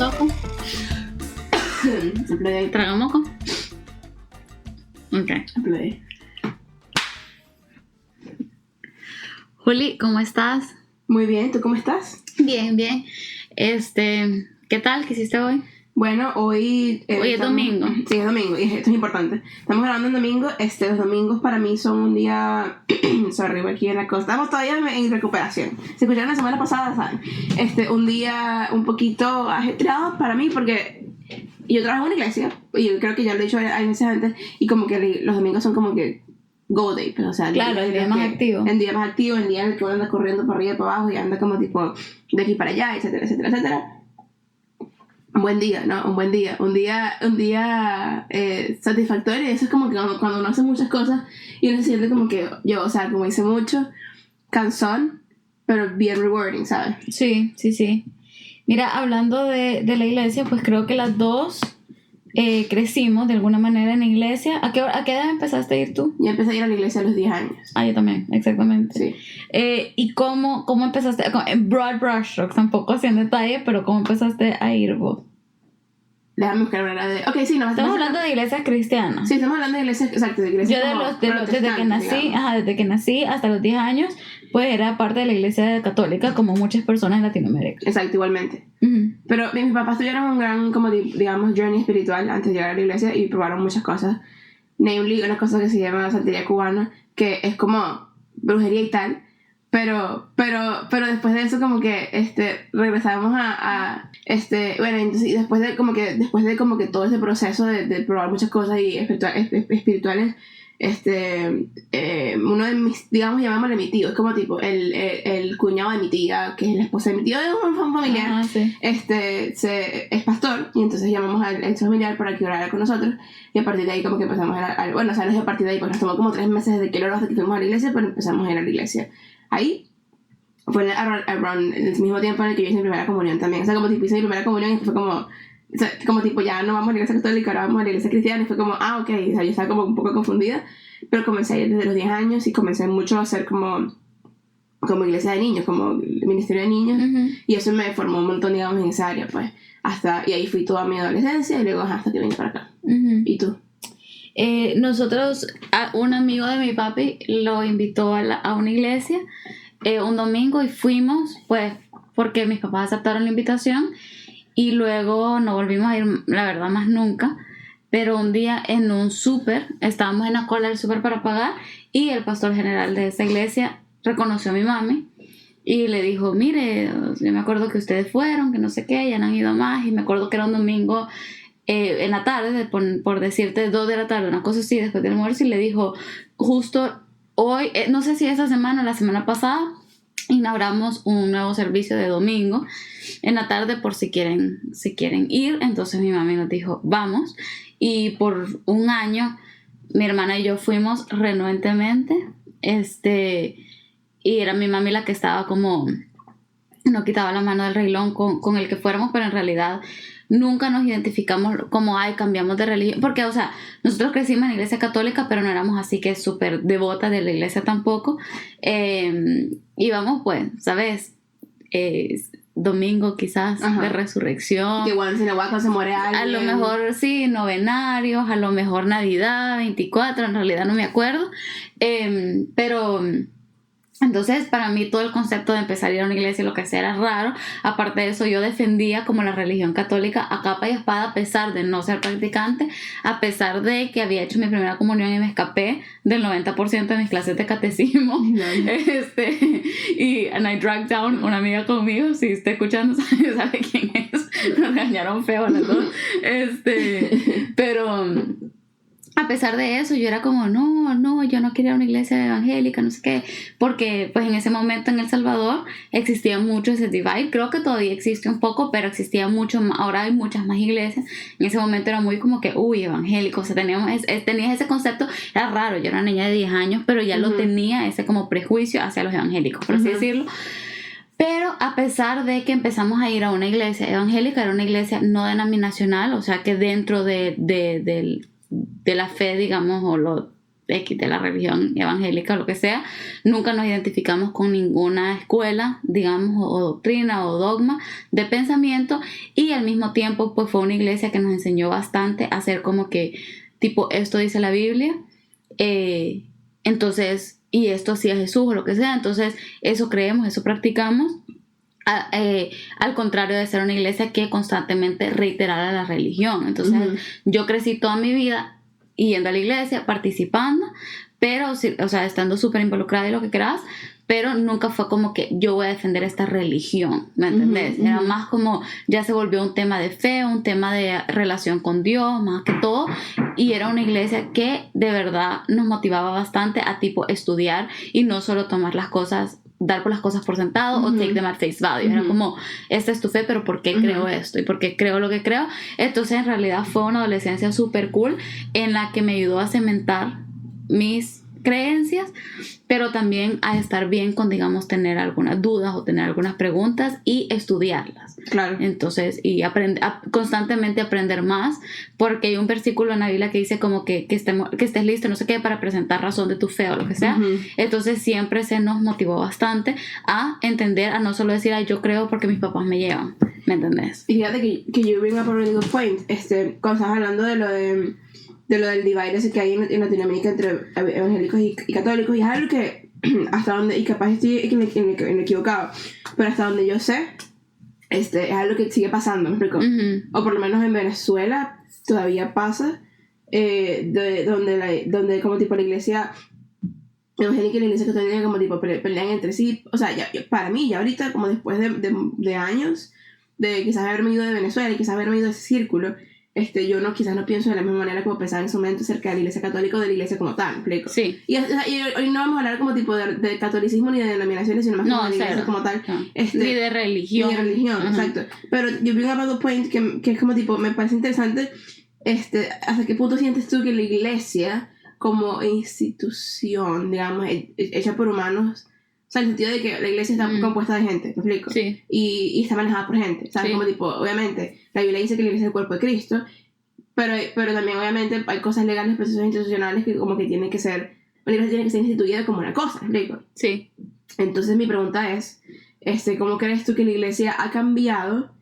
soco. Traga moco. Ok. Juli, ¿cómo estás? Muy bien, ¿tú cómo estás? Bien, bien. ¿Qué tal? ¿Qué hiciste hoy? Bueno, hoy es domingo. Sí, es domingo, y esto es importante. Estamos grabando en domingo. Los domingos para mí son un día... sorry, aquí en la costa. Estamos todavía en recuperación. Se escucharon la semana pasada, ¿saben? Un día un poquito ajetreado para mí porque yo trabajo en una iglesia. Y yo creo que ya lo he dicho hay veces antes. Y como que los domingos son como que go day, pues, o sea, claro, el día más activo. El día más activo, el día en el que uno anda corriendo por arriba y para abajo y anda como tipo de aquí para allá, etcétera, etcétera, etcétera. Un buen día, ¿no? Un buen día. Un día satisfactorio. Eso es como que cuando uno hace muchas cosas y uno se siente como que yo, o sea, como hice mucho, cansón, pero bien rewarding, ¿sabes? Sí. Mira, hablando de la iglesia, pues creo que las dos crecimos de alguna manera en la iglesia. ¿A qué edad empezaste a ir tú? Yo empecé a ir a la iglesia a los 10 años. Ah, yo también, exactamente. Sí. ¿Y cómo empezaste? En broad brushstrokes, tampoco así en detalle, pero ¿cómo empezaste a ir vos? Déjame buscar una de... Ok, sí, no. Estamos hablando de iglesias cristianas. Sí, estamos hablando de iglesias, exacto, de iglesias. Yo desde que nací hasta los 10 años, pues era parte de la iglesia católica, como muchas personas en Latinoamérica. Exacto, igualmente. Uh-huh. Pero mis papás tuvieron un gran, como digamos, journey espiritual antes de llegar a la iglesia y probaron muchas cosas. Namely, una cosa que se llama santería cubana, que es como brujería y tal. Pero después de eso como que regresamos bueno, entonces, y después de como que todo ese proceso de probar muchas cosas y espirituales, uno de mis, digamos, llamémosle mi tío, es como tipo el cuñado de mi tía, que es la esposa de mi tío, de un familiar. Sí. Es pastor, y entonces llamamos al familiar para que orara con nosotros, y a partir de ahí como que empezamos a ir bueno, o sea, no es a partir de ahí, pues nos tomó como 3 meses desde que lo hasta que fuimos a la iglesia, pero empezamos a ir a la iglesia. Ahí fue around el mismo tiempo en el que yo hice mi primera comunión también. O sea, como tipo hice mi primera comunión y fue como tipo ya no vamos a la iglesia católica, ahora vamos a la iglesia cristiana. Y fue como, ok. O sea, yo estaba como un poco confundida. Pero comencé a ir desde los 10 años y comencé mucho a hacer como iglesia de niños, como ministerio de niños. Uh-huh. Y eso me formó un montón, digamos, en esa área, pues. Y ahí fui toda mi adolescencia y luego hasta que vine para acá. Uh-huh. ¿Y tú? Nosotros, un amigo de mi papi lo invitó a una iglesia un domingo y fuimos, pues, porque mis papás aceptaron la invitación y luego no volvimos a ir, la verdad, más nunca. Pero un día en un súper, estábamos en la cola del súper para pagar y el pastor general de esa iglesia reconoció a mi mami y le dijo, mire, yo me acuerdo que ustedes fueron, que no sé qué, ya no han ido más, y me acuerdo que era un domingo en la tarde, por decirte 2 de la tarde, una cosa así, después del almuerzo, y le dijo, justo hoy, no sé si esa semana o la semana pasada, inauguramos un nuevo servicio de domingo en la tarde por si quieren ir. Entonces mi mami nos dijo, vamos, y por un año mi hermana y yo fuimos renuentemente, y era mi mami la que estaba como, no quitaba la mano del reglón con el que fuéramos, pero en realidad nunca nos identificamos como, cambiamos de religión, porque, o sea, nosotros crecimos en la iglesia católica, pero no éramos así que súper devotas de la iglesia tampoco. Íbamos, pues, ¿sabes? Domingo quizás. Ajá. De resurrección. Que once in a while se muere alguien. A lo mejor, sí, novenarios, a lo mejor Navidad, 24, en realidad no me acuerdo. Pero... Entonces, para mí todo el concepto de empezar a ir a una iglesia y lo que hacía era raro. Aparte de eso, yo defendía como la religión católica a capa y espada, a pesar de no ser practicante, a pesar de que había hecho mi primera comunión y me escapé del 90% de mis clases de catecismo. And I dragged down una amiga conmigo. Si está escuchando, sabe quién es. Nos regañaron feo a las dos. Pero... a pesar de eso, yo era como, no, yo no quería una iglesia evangélica, no sé qué, porque pues en ese momento en El Salvador existía mucho ese divide. Creo que todavía existe un poco, pero existía mucho, ahora hay muchas más iglesias. En ese momento era muy como que, evangélico, o sea, tenías ese concepto, era raro, yo era una niña de 10 años, pero ya lo tenía, ese como prejuicio hacia los evangélicos, por así decirlo. Pero a pesar de que empezamos a ir a una iglesia evangélica, era una iglesia no denominacional, o sea que dentro de la fe, digamos, o X de la religión evangélica o lo que sea, nunca nos identificamos con ninguna escuela, digamos, o doctrina o dogma de pensamiento, y al mismo tiempo pues fue una iglesia que nos enseñó bastante a hacer como que tipo esto dice la Biblia, entonces, y esto hacía Jesús o lo que sea, entonces eso creemos, eso practicamos. Al contrario de ser una iglesia que constantemente reiterara la religión. Entonces yo crecí toda mi vida yendo a la iglesia, participando, pero, o sea, estando súper involucrada en lo que quieras, pero nunca fue como que yo voy a defender esta religión, ¿me entendés? Era más como, ya se volvió un tema de fe, un tema de relación con Dios, más que todo, y era una iglesia que de verdad nos motivaba bastante a tipo estudiar y no solo tomar las cosas, dar por las cosas por sentado o take them at face value. Era como, esta es tu fe, pero ¿por qué creo esto? ¿Y por qué creo lo que creo? Entonces en realidad fue una adolescencia súper cool en la que me ayudó a cementar mis creencias, pero también a estar bien con, digamos, tener algunas dudas o tener algunas preguntas y estudiarlas. Claro. Entonces, y constantemente aprender más, porque hay un versículo en la Biblia que dice como que estés listo, no sé qué, para presentar razón de tu fe o lo que sea. Entonces siempre se nos motivó bastante a entender, a no solo decir, ay, yo creo porque mis papás me llevan, ¿me entendés? Y fíjate que you bring up a really good point, cuando estás hablando de lo del divide ese que hay en Latinoamérica entre evangélicos y católicos, y es algo que hasta donde, y capaz estoy equivocado, pero hasta donde yo sé, es algo que sigue pasando, ¿me explico? O por lo menos en Venezuela todavía pasa, donde como tipo la iglesia evangélica y la iglesia católica como tipo pelean entre sí. O sea, para mí ya ahorita, como después de años de quizás haberme ido de Venezuela y quizás haberme ido de ese círculo, quizás no pienso de la misma manera como pensaba en ese momento acerca de la iglesia católica o de la iglesia como tal, ¿me explico? Sí. Y hoy no vamos a hablar como tipo de catolicismo ni de denominaciones, sino más como de la iglesia como tal. No. Ni de religión. Ni de religión, exacto. Pero yo bring up a good point que es como tipo, me parece interesante, hasta qué punto sientes tú que la iglesia como institución, digamos, hecha por humanos, o sea, en el sentido de que la iglesia está compuesta de gente, ¿me explico? Sí. Y está manejada por gente, ¿sabes? Sí. Como tipo, obviamente, la Biblia dice que la iglesia es el cuerpo de Cristo, pero también obviamente hay cosas legales, procesos institucionales que como que tienen que ser, la iglesia tiene que ser instituida como una cosa, ¿me explico? Sí. Entonces mi pregunta es, ¿cómo crees tú que la iglesia ha cambiado?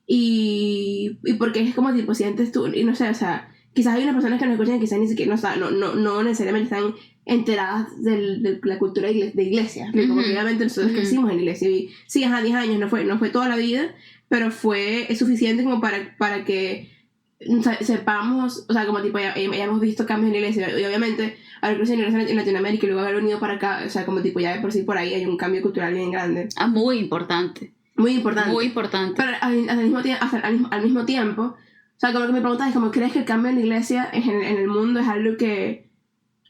Y por qué es como tipo, sientes tú, y no sé, o sea, quizás hay unas personas que nos escuchan y quizás ni siquiera no necesariamente están enteradas de la cultura de iglesia, porque obviamente nosotros crecimos en la iglesia y sí, 10 años, no fue toda la vida, pero fue suficiente como para que sepamos, o sea, como tipo ya hemos visto cambios en la iglesia, y obviamente haber crecido en la iglesia en Latinoamérica y luego haber venido para acá, o sea, como tipo ya de por sí por ahí hay un cambio cultural bien grande. Muy importante. Muy importante. Muy importante. Pero al mismo tiempo, o sea, como que me preguntas es como, ¿crees que el cambio en la iglesia en el mundo es algo que...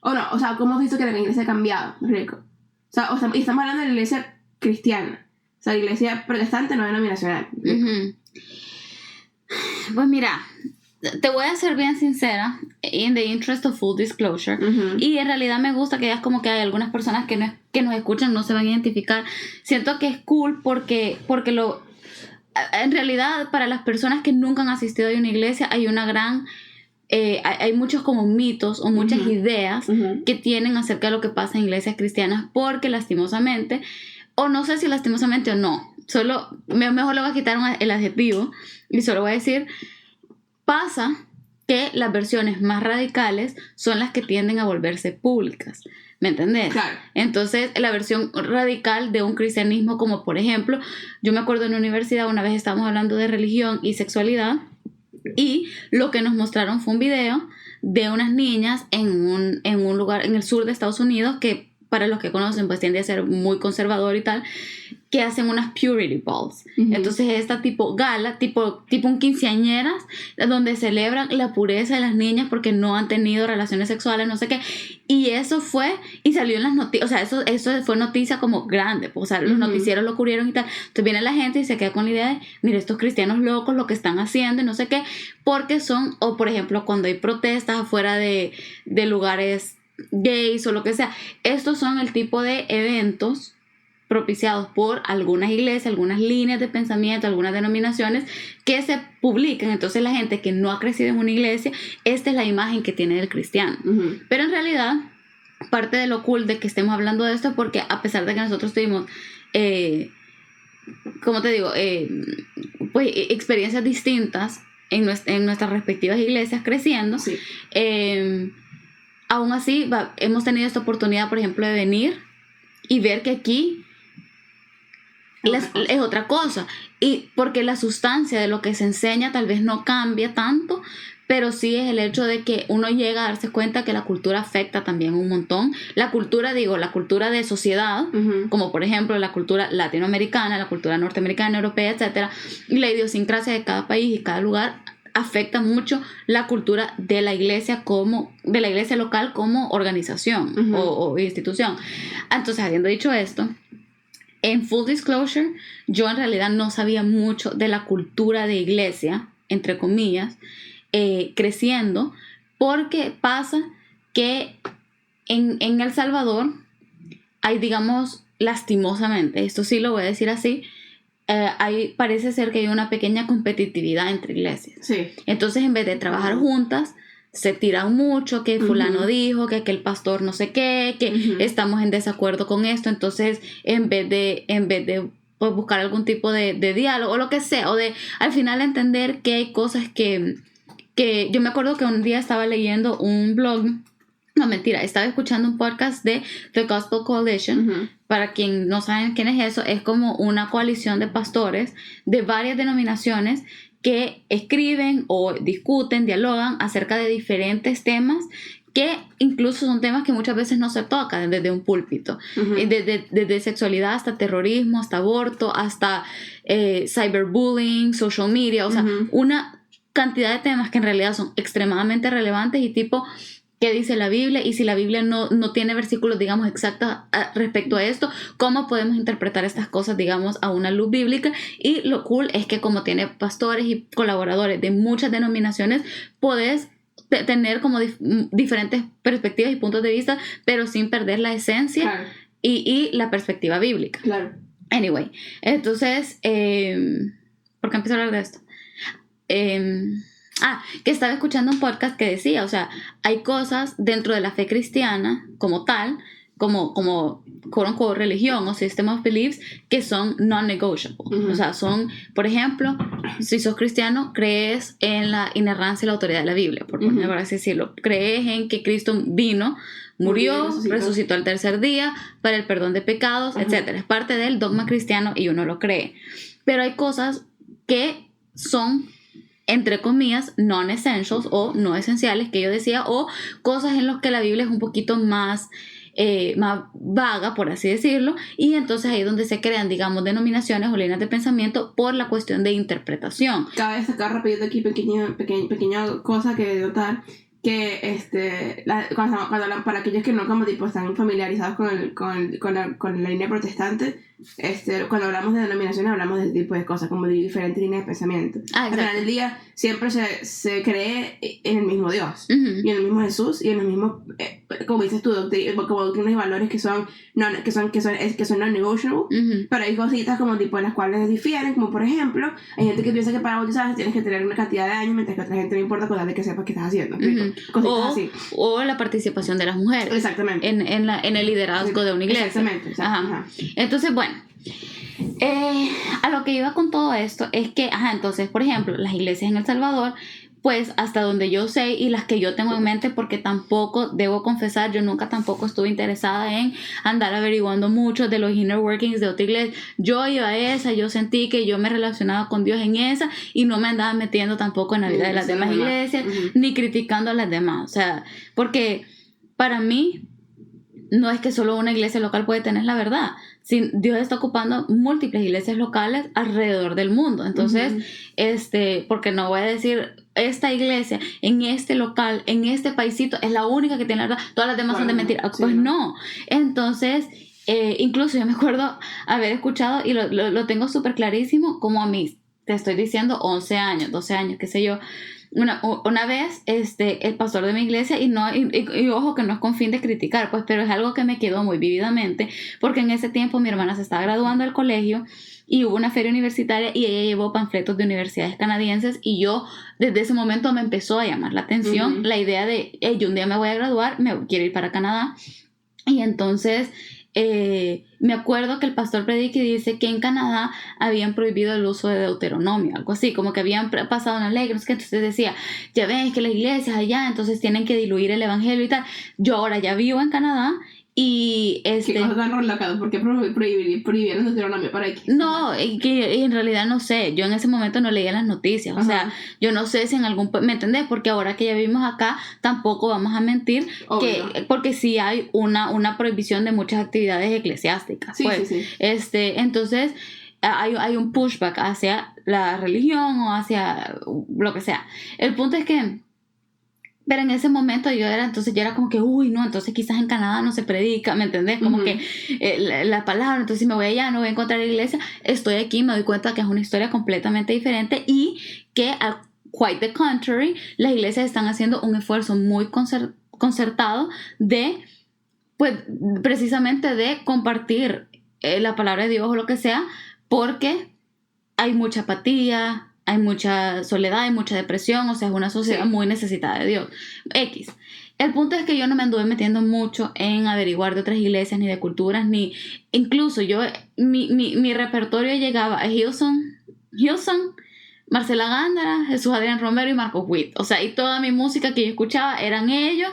O no, o sea, ¿cómo has visto que la iglesia ha cambiado? Rico. O sea, y estamos hablando de la iglesia cristiana. O sea, la iglesia protestante no denominacional. Pues mira, te voy a ser bien sincera, in the interest of full disclosure, y en realidad me gusta que veas como que hay algunas personas que nos escuchan, no se van a identificar. Siento que es cool porque en realidad para las personas que nunca han asistido a una iglesia hay una gran... hay muchos como mitos o muchas ideas que tienen acerca de lo que pasa en iglesias cristianas, porque lastimosamente, o no sé si lastimosamente o no, solo mejor le voy a quitar el adjetivo y solo voy a decir, pasa que las versiones más radicales son las que tienden a volverse públicas, ¿me entendés? Claro. Entonces la versión radical de un cristianismo, como por ejemplo, yo me acuerdo en la universidad una vez estábamos hablando de religión y sexualidad, y lo que nos mostraron fue un video de unas niñas en un lugar en el sur de Estados Unidos, que para los que conocen pues tiende a ser muy conservador y tal, que hacen unas purity balls. Entonces esta tipo gala, tipo un quinceañeras, donde celebran la pureza de las niñas porque no han tenido relaciones sexuales, no sé qué. Y eso fue, y salió en las noticias, o sea, eso fue noticia como grande, pues, o sea, los noticieros lo cubrieron y tal. Entonces viene la gente y se queda con la idea de, mira, estos cristianos locos lo que están haciendo y no sé qué, porque son, o por ejemplo, cuando hay protestas afuera de lugares gays o lo que sea, estos son el tipo de eventos propiciados por algunas iglesias, algunas líneas de pensamiento, algunas denominaciones que se publican. Entonces la gente que no ha crecido en una iglesia, esta es la imagen que tiene del cristiano. Pero en realidad, parte de lo cool de que estemos hablando de esto es porque a pesar de que nosotros tuvimos, como te digo, pues experiencias distintas en nuestras respectivas iglesias creciendo, Sí. Aún así hemos tenido esta oportunidad, por ejemplo, de venir y ver que aquí es otra cosa, y porque la sustancia de lo que se enseña tal vez no cambia tanto, pero sí es el hecho de que uno llega a darse cuenta que la cultura afecta también un montón. La cultura de sociedad, como por ejemplo la cultura latinoamericana, la cultura norteamericana, europea, etcétera, y la idiosincrasia de cada país y cada lugar afecta mucho la cultura de la iglesia local como organización o institución. Entonces, habiendo dicho esto, en full disclosure, yo en realidad no sabía mucho de la cultura de iglesia, entre comillas, creciendo, porque pasa que en El Salvador hay, digamos, lastimosamente, esto sí lo voy a decir así, parece ser que hay una pequeña competitividad entre iglesias. Sí. Entonces, en vez de trabajar juntas, se tiran mucho, que fulano dijo, que aquel pastor no sé qué, que estamos en desacuerdo con esto. Entonces, en vez de pues, buscar algún tipo de diálogo o lo que sea, o de al final entender que hay cosas que yo me acuerdo que un día estaba leyendo un blog, no mentira, estaba escuchando un podcast de The Gospel Coalition. Para quien no saben quién es eso, es como una coalición de pastores de varias denominaciones que escriben o discuten, dialogan acerca de diferentes temas que incluso son temas que muchas veces no se tocan desde un púlpito, desde sexualidad hasta terrorismo, hasta aborto, hasta cyberbullying, social media, o sea, una cantidad de temas que en realidad son extremadamente relevantes y tipo, ¿qué dice la Biblia? Y si la Biblia no tiene versículos, digamos, exactos respecto a esto, ¿cómo podemos interpretar estas cosas, digamos, a una luz bíblica? Y lo cool es que como tiene pastores y colaboradores de muchas denominaciones, podés tener como diferentes perspectivas y puntos de vista, pero sin perder la esencia, claro, y la perspectiva bíblica. Claro. Anyway, entonces, ¿por qué empecé a hablar de esto? Que estaba escuchando un podcast que decía, o sea, hay cosas dentro de la fe cristiana como tal, como quote unquote religión o system of beliefs, que son non-negotiable. O sea, son, por ejemplo, si sos cristiano, crees en la inerrancia y la autoridad de la Biblia, por así decirlo. Crees en que Cristo vino, murió, resucitó al tercer día para el perdón de pecados, etc. Es parte del dogma cristiano y uno lo cree. Pero hay cosas que son, entre comillas, non-essentials o no esenciales, que yo decía, o cosas en las que la Biblia es un poquito más vaga, por así decirlo, y entonces ahí es donde se crean, digamos, denominaciones o líneas de pensamiento por la cuestión de interpretación. Cabe destacar rápido aquí pequeña cosa que notar, que cuando hablan, para aquellos que no como tipo están familiarizados con la línea protestante, cuando hablamos de denominaciones hablamos de tipo de cosas, como de diferentes líneas de pensamiento. Al final del día siempre se cree en el mismo Dios, y en el mismo Jesús, y en los mismos, como dices tú, como doctrinas y valores que son non-negotiable, pero hay cositas como tipo en las cuales difieren, como por ejemplo, hay gente que piensa que para bautizarse tienes que tener una cantidad de años, mientras que a otra gente no importa con tal de que sepas qué estás haciendo. Cositas así. O la participación de las mujeres. Exactamente. En el liderazgo de una iglesia. Exactamente. Entonces, bueno, a lo que iba con todo esto es que, entonces, por ejemplo, las iglesias en El Salvador, pues hasta donde yo sé y las que yo tengo en mente, porque tampoco, debo confesar, yo nunca tampoco estuve interesada en andar averiguando mucho de los inner workings de otra iglesia. Yo iba a esa, yo sentí que yo me relacionaba con Dios en esa y no me andaba metiendo tampoco en la vida de las demás iglesias, ni criticando a las demás. O sea, porque para mí no es que solo una iglesia local puede tener la verdad. Dios está ocupando múltiples iglesias locales alrededor del mundo. Entonces, porque no voy a decir esta iglesia en este local, en este paisito es la única que tiene la verdad, todas las demás son de mentira. Pues no. Entonces, incluso yo me acuerdo haber escuchado y lo tengo súper clarísimo, como a mí, te estoy diciendo 11 años, 12 años, qué sé yo, una vez el pastor de mi iglesia, y ojo que no es con fin de criticar, pues, pero es algo que me quedó muy vívidamente, porque en ese tiempo mi hermana se estaba graduando del colegio y hubo una feria universitaria y ella llevó panfletos de universidades canadienses, y yo desde ese momento me empezó a llamar la atención la idea de, yo un día me voy a graduar, me quiero ir para Canadá. Y entonces me acuerdo que el pastor predica y dice que en Canadá habían prohibido el uso de Deuteronomio, algo así, como que habían pasado una ley, que entonces decía, ya ven que las iglesias allá entonces tienen que diluir el evangelio y tal. Yo ahora ya vivo en Canadá y ¿Qué cosa tan relajado? ¿Por qué prohibieron Deuteronomio para aquí? No, que en realidad no sé, yo en ese momento no leía las noticias, o sea, yo no sé si en algún, ¿me entendés? Porque ahora que ya vivimos acá, tampoco vamos a mentir, porque sí hay una prohibición de muchas actividades eclesiásticas, sí, pues, sí. Entonces hay un pushback hacia la religión o hacia lo que sea. El punto es que, pero en ese momento yo era como que, uy, no, entonces quizás en Canadá no se predica, ¿me entendés? Como que la palabra, entonces si me voy allá no voy a encontrar iglesia, estoy aquí, me doy cuenta que es una historia completamente diferente y que, quite the contrary, las iglesias están haciendo un esfuerzo muy concertado de, pues, precisamente de compartir la palabra de Dios o lo que sea, porque hay mucha apatía, hay mucha soledad, hay mucha depresión, o sea, es una sociedad muy necesitada de Dios. El punto es que yo no me anduve metiendo mucho en averiguar de otras iglesias, ni de culturas, ni... Incluso mi repertorio llegaba a Hillsong, Marcela Gándara, Jesús Adrián Romero y Marcos Witt. O sea, y toda mi música que yo escuchaba eran ellos,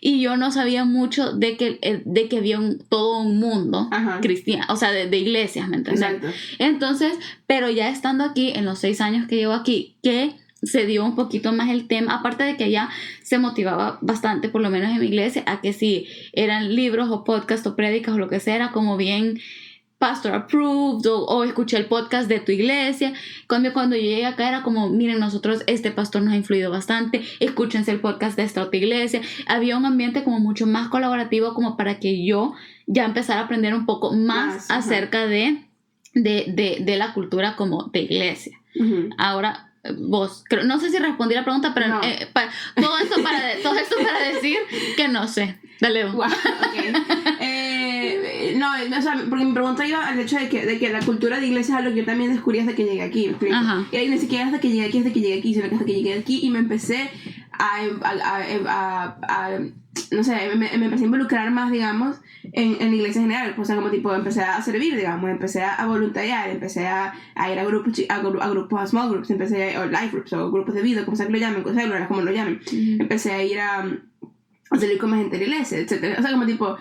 y yo no sabía mucho de que había todo un mundo cristiano, o sea, de iglesias, ¿me entiendes? Exacto. Entonces, pero ya estando aquí, en los 6 años que llevo aquí, que se dio un poquito más el tema, aparte de que ya se motivaba bastante, por lo menos en mi iglesia, a que si eran libros o podcasts o prédicas o lo que sea, era como bien pastor approved, o escuché el podcast de tu iglesia. Cuando yo llegué acá era como, miren, nosotros, este pastor nos ha influido bastante, escúchense el podcast de esta otra iglesia. Había un ambiente como mucho más colaborativo, como para que yo ya empezara a aprender un poco más acerca de la cultura como de iglesia. Ahora, vos, no sé si respondí la pregunta, pero no. Todo esto para decir que no sé. Dale. Wow, okay. No, o sea, porque mi pregunta iba al hecho de que la cultura de iglesia es algo que yo también descubrí hasta que llegué aquí. Y ni siquiera hasta que llegué aquí, sino que hasta que llegué aquí y me empecé no sé, me empecé a involucrar más, digamos, en la iglesia en general. O sea, como tipo, empecé a servir, digamos, empecé a voluntariar, empecé a ir a grupos, a small groups, o life groups, o grupos de vida, como sea que lo llamen, como lo llamen. Empecé a ir a salir con más gente de la iglesia, etc. O sea, como tipo,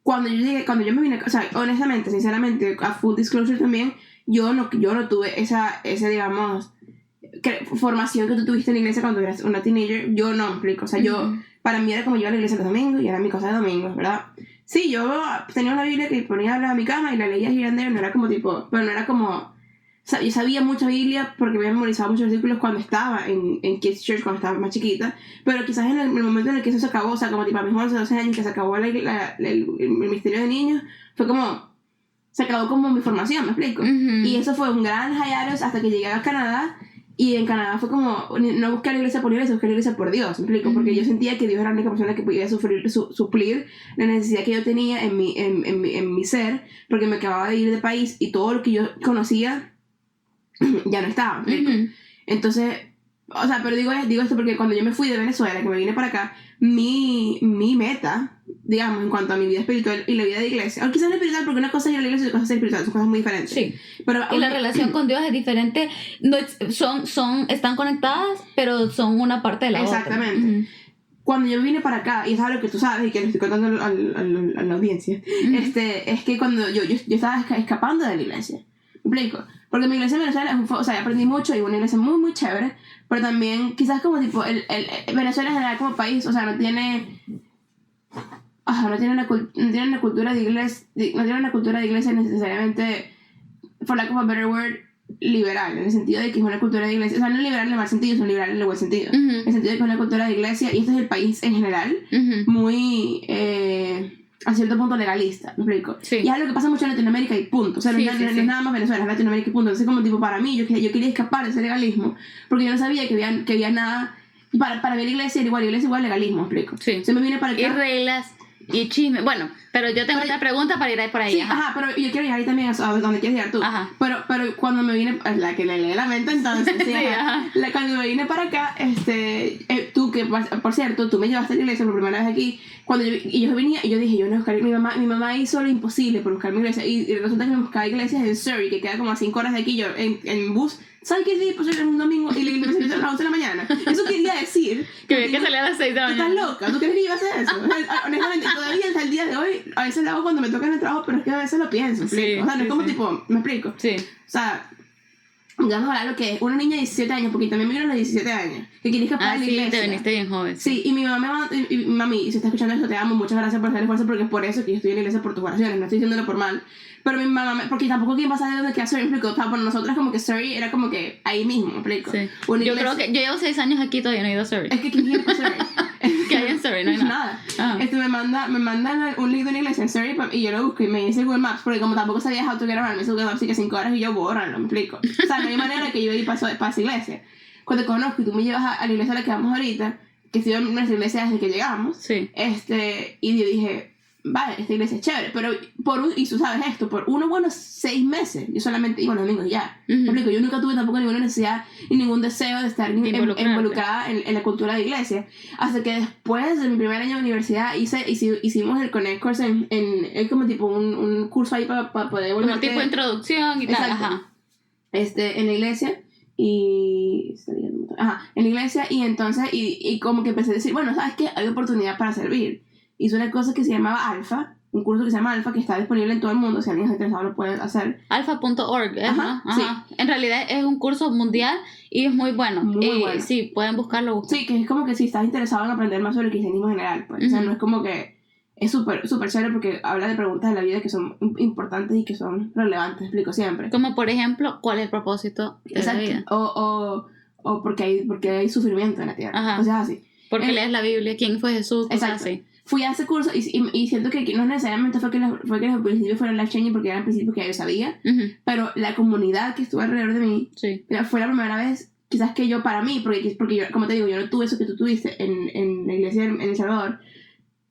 cuando yo me vine, o sea, honestamente, sinceramente, a full disclosure también, yo no tuve esa digamos, formación que tú tuviste en la iglesia cuando eras una teenager. Yo no me explico, o sea, yo, para mí era como yo a la iglesia los domingos y era mi cosa de domingos, ¿verdad? Sí, yo tenía una Biblia que ponía a mi cama y la leía here and there, no era como tipo, pero no era como, o sea, yo sabía mucha Biblia porque me había memorizado muchos versículos cuando estaba en Kids Church, cuando estaba más chiquita, pero quizás en el momento en el que eso se acabó, o sea, como tipo a mis 11, 12 años que se acabó el misterio de niños, fue como, se acabó como mi formación, ¿me explico? Y eso fue un gran hiatus hasta que llegué a Canadá. Y en Canadá fue como, no busqué a la iglesia por iglesia, busqué a la iglesia por Dios, ¿me explico? Porque yo sentía que Dios era la única persona que podía suplir la necesidad que yo tenía en mi ser, porque me acababa de ir de país y todo lo que yo conocía ya no estaba, ¿me explico? Entonces, o sea, pero digo esto porque cuando yo me fui de Venezuela, que me vine para acá, mi meta, digamos, en cuanto a mi vida espiritual y la vida de iglesia, o quizás no espiritual, porque una cosa es ir a la iglesia y otra cosa es ser espiritual, son cosas muy diferentes. Sí, pero y la relación con Dios es diferente, no, están conectadas, pero son una parte de la otra. Exactamente. Cuando yo vine para acá, y es algo que tú sabes y que le estoy contando a la audiencia, es que cuando yo estaba escapando de la iglesia, ¿me explico? Porque mi iglesia en Venezuela, o sea, aprendí mucho y una iglesia muy, muy chévere, pero también quizás como tipo, Venezuela en general como país, o sea, no tiene una cultura de iglesia, no tiene una cultura de iglesia necesariamente, for lack of a better word, liberal, en el sentido de que es una cultura de iglesia, o sea, no liberal en el mal sentido, sino liberal en el buen sentido, en el sentido de que es una cultura de iglesia, y este es el país en general, muy... a cierto punto legalista, ¿me explico? Sí. Y es algo que pasa mucho en Latinoamérica y punto. O sea, no es nada más Venezuela, es Latinoamérica y punto. Entonces, como tipo, para mí, yo quería escapar de ese legalismo, porque yo no sabía que había nada Para mí la iglesia era igual legalismo, explico. Sí. Se me viene para acá. Y reglas y chisme. Bueno, pero yo tengo otra pregunta para ir ahí por ahí. Sí, ajá, pero yo quiero llegar ahí también a donde quieres llegar tú. Ajá. Pero cuando me vine, la que le lee la mente entonces, sí, Sí, ajá. ajá. Cuando me vine para acá, tú que, por cierto, tú me llevaste a la iglesia por primera vez aquí, yo venía y yo dije, yo no buscar, mi mamá hizo lo imposible por buscar mi iglesia, y resulta que me buscaba iglesias en Surrey, que queda como a 5 horas de aquí, yo en bus. ¿Sabes qué día? Pues era un domingo y la iglesia a las 11 de la mañana. Eso quería decir Que había que salir a las 6 de la ¿tú mañana. estás loca? ¿Tú crees que iba a hacer eso? Honestamente, todavía hasta el día de hoy, a veces lo hago cuando me toca en el trabajo, pero es que a veces lo pienso, ¿me Sí, explico? O sea, no sí, es como sí. tipo, ¿me explico? Sí. O sea, vamos a hablar lo que es una niña de 17 años, porque también me vino a los 17 años, que quería escapar de la Sí, iglesia. te viniste bien joven. Sí, y mi mamá me manda, y mami, si estás escuchando esto, te amo, muchas gracias por hacer el esfuerzo, porque es por eso que yo estoy en la iglesia, por tus oraciones, no estoy diciéndolo por mal. Pero mi mamá, porque tampoco quién pasa de donde queda Surrey, me explico, o sea, por nosotras como que Surrey era como que ahí mismo, me explico. Sí. Una Yo iglesia- creo que yo llevo 6 años aquí y todavía no he ido a Surrey. Es que ¿quién quiere para Surrey? ¿Qué hay en Surrey? No hay nada. Ah. Me mandan un link de una iglesia en Surrey y yo lo busco y me dice Google Maps, porque como tampoco sabía how to get around, me dice Google Maps y que 5 horas y yo bórralo, me explico. O sea, no hay manera que yo ir para esa iglesia. Cuando te conozco y tú me llevas a la iglesia a la que vamos ahorita, que estoy en nuestra iglesia desde que llegamos, Sí. y yo dije, vale, esta iglesia es chévere, pero y tú sabes esto, por unos buenos 6 meses, yo solamente iba los domingos y ya. Ujú. Me explico, yo nunca tuve tampoco ninguna necesidad ni ningún deseo de estar Involucrarte. involucrada en la cultura de iglesia. Hasta que después de mi primer año de universidad hicimos el Connect Course es como tipo un curso ahí para poder Como volverte- tipo de introducción y tal. Exacto. Ajá. en la iglesia en la iglesia y entonces y como que empecé a decir, bueno, ¿sabes qué? Hay oportunidad para servir. Hice una cosa que se llamaba Alfa, un curso que se llama Alfa, que está disponible en todo el mundo, si alguien está interesado lo puede hacer. Alfa.org, ¿eh? Ajá, Ajá. En realidad es un curso mundial y es muy bueno. Muy bueno. Sí, pueden buscarlo. Sí, que es como que si estás interesado en aprender más sobre el cristianismo en general, pues. O sea, Ujú. no es como que es súper chévere porque habla de preguntas de la vida que son importantes y que son relevantes, explico siempre. Como por ejemplo, ¿cuál es el propósito de la vida? O porque hay sufrimiento en la tierra, Ajá. cosas así. ¿Por qué lees la Biblia? ¿Quién fue Jesús? Cosas Exacto. así. Fui a ese curso y siento que no necesariamente fue que los principios fueron life changing porque eran principios que ya yo sabía, Ujú. pero la comunidad que estuvo alrededor de mí Sí. fue la primera vez quizás que yo, para mí, porque yo, como te digo, yo no tuve eso que tú tuviste en la iglesia en El Salvador.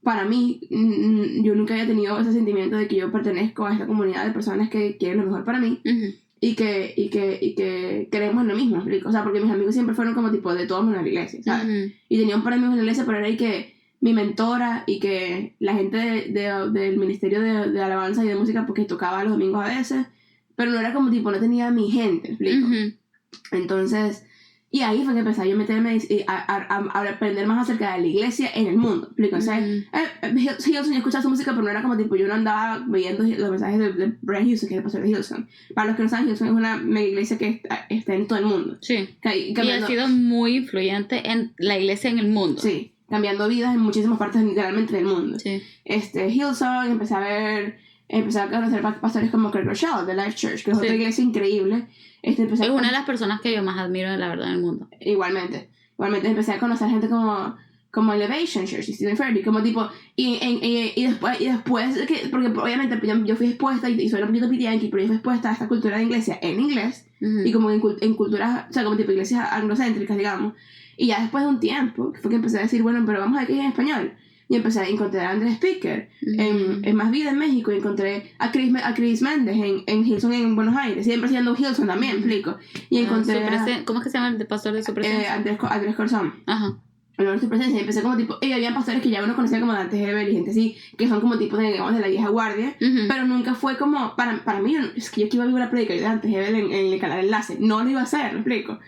Para mí, yo nunca había tenido ese sentimiento de que yo pertenezco a esta comunidad de personas que quieren lo mejor para mí Ujú. y que creemos en lo mismo, ¿explico? O sea, porque mis amigos siempre fueron como tipo de todos menos en la iglesia, ¿sabes? Ujú. Y tenía un par de amigos en la iglesia, pero era ahí que mi mentora y que la gente del ministerio de alabanza y de música, porque tocaba los domingos a veces, pero no era como tipo, no tenía mi gente, ¿explico? Ujú. Entonces, y ahí fue que empecé yo a meterme a aprender más acerca de la iglesia en el mundo, ¿explico? O sea, Hillsong, yo escuchaba su música, pero no era como tipo, yo no andaba viendo los mensajes de Brian Hillsong, que es el pastor de Hillsong. Para los que no saben, Hillsong es una mega iglesia que está en todo el mundo. Sí. Y ha Cambiando- sido muy influyente en la iglesia en el mundo. Sí, cambiando vidas en muchísimas partes literalmente del mundo. Sí. Hillsong, empecé a conocer pastores como Craig Rochelle de Life Church, que es otra Sí. iglesia increíble. Empecé Es a- una de las personas que yo más admiro, la verdad, en el mundo. Igualmente empecé a conocer gente como Elevation Church y Stephen Furtick, como tipo, y después porque obviamente yo fui expuesta, y soy un poquito pitianqui, pero yo fui expuesta a esta cultura de iglesia en inglés, Ujú. y como en culturas, o sea, como tipo iglesias anglocéntricas, digamos, y ya después de un tiempo, fue que empecé a decir, bueno, pero vamos a ver qué hay en español, y empecé a encontrar a Andrés Speaker en Más Vida en México, y encontré a Chris Méndez en Hillsong en Buenos Aires, siempre siendo Hillsong también, explico, y encontré ¿Cómo es que se llama el pastor de su presencia? Andrés Corzón. Ajá. En su presencia, y empecé como tipo, y había pastores que ya uno conocía como Dante Hebel y gente así, que son como tipos de, digamos, de la vieja guardia, Ujú. pero nunca fue como, para mí, es que yo iba a ver la predica de Dante Hebel en el canal Enlace, no lo iba a hacer, ¿me explico?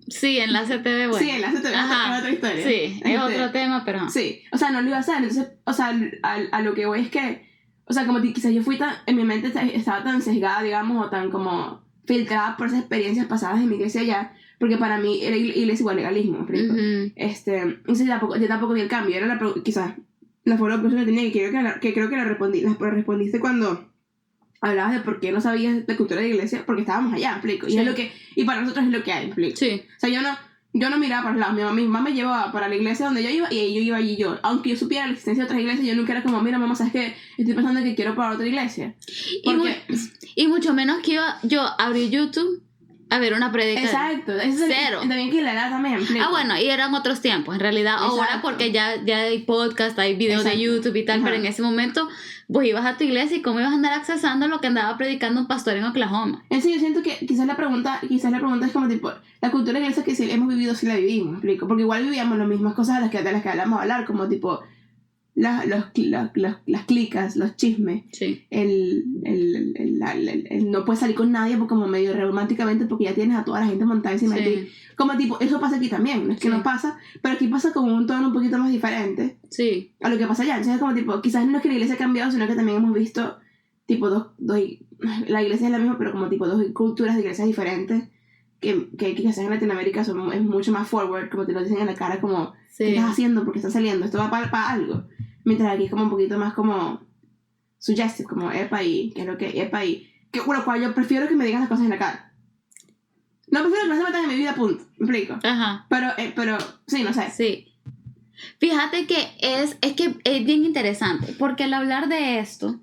Sí, Enlace TV, bueno. Sí, Enlace TV Ajá. es otra historia. Sí, es otro tema, pero... Sí, o sea, no lo iba a hacer, entonces, o sea, a lo que voy es que, o sea, como quizás yo fui tan, en mi mente estaba tan sesgada, digamos, o tan como filtrada por esas experiencias pasadas en mi iglesia allá, porque para mí era iglesia igual legalismo, ¿me explico? Ujú. Entonces yo tampoco vi el cambio, era quizás la forma de que tenía, que creo que la respondiste cuando hablabas de por qué no sabías de cultura de iglesia, porque estábamos allá, ¿me explico? Y Sí. es lo que, y para nosotros es lo que hay, ¿me explico? Sí. O sea, yo no miraba para los lados, mi mamá me llevaba para la iglesia donde yo iba y yo iba allí yo. Aunque yo supiera la existencia de otras iglesias, yo nunca era como, mira mamá, ¿sabes qué? Estoy pensando que quiero para otra iglesia. Y, Porque, y mucho menos que iba yo a abrir YouTube a ver una prédica. Exacto. Eso Cero. También que la edad también. Bueno, y eran otros tiempos, en realidad. Exacto. Ahora porque ya hay podcast, hay videos Exacto. de YouTube y tal, Ajá. pero en ese momento vos ibas a tu iglesia y cómo ibas a andar accesando lo que andaba predicando un pastor en Oklahoma. En sí, yo siento que quizás la pregunta es como tipo, la cultura inglesa que sí hemos vivido, sí la vivimos, ¿me explico? Porque igual vivíamos las mismas cosas de las que hablamos a hablar, como tipo las clicas, los chismes, Sí. el no puedes salir con nadie porque como medio románticamente porque ya tienes a toda la gente montada encima de ti. Como tipo, eso pasa aquí también, no es que no pasa, pero aquí pasa como un tono un poquito más diferente Sí. a lo que pasa allá. Entonces es como tipo, quizás no es que la iglesia ha cambiado, sino que también hemos visto tipo la iglesia es la misma, pero como tipo dos culturas de iglesias diferentes que quizás en Latinoamérica es mucho más forward, como te lo dicen en la cara, como Sí. ¿qué estás haciendo? ¿Por qué estás saliendo? Esto va para algo. Mientras aquí es como un poquito más como suggestive, como epa y que es lo que epa y que bueno, cual yo prefiero que me digan las cosas en la cara. No prefiero que no se metan en mi vida, punto. ¿Me explico? Ajá. Pero sí, no sé. Sí. Fíjate que es bien interesante, porque al hablar de esto,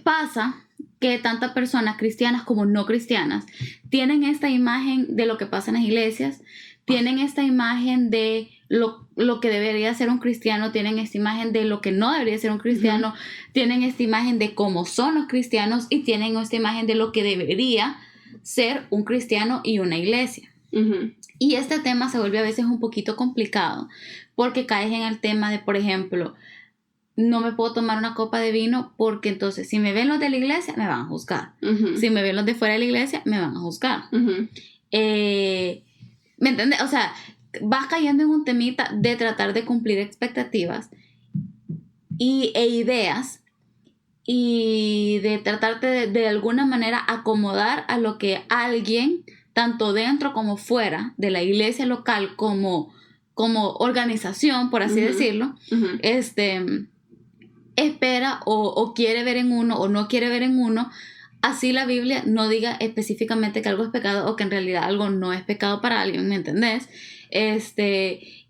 pasa que tantas personas cristianas como no cristianas tienen esta imagen de lo que pasa en las iglesias, tienen esta imagen de lo que debería ser un cristiano, tienen esta imagen de lo que no debería ser un cristiano, tienen esta imagen de cómo son los cristianos y tienen esta imagen de lo que debería ser un cristiano y una iglesia. Y este tema se vuelve a veces un poquito complicado porque caes en el tema de, por ejemplo, no me puedo tomar una copa de vino porque entonces si me ven los de la iglesia me van a juzgar. Si me ven los de fuera de la iglesia me van a juzgar. ¿Me entiendes? O sea, vas cayendo en un temita de tratar de cumplir expectativas e ideas y de tratarte de alguna manera acomodar a lo que alguien, tanto dentro como fuera de la iglesia local como organización, por así decirlo, espera o quiere ver en uno o no quiere ver en uno, así la Biblia no diga específicamente que algo es pecado o que en realidad algo no es pecado para alguien, ¿me entendés?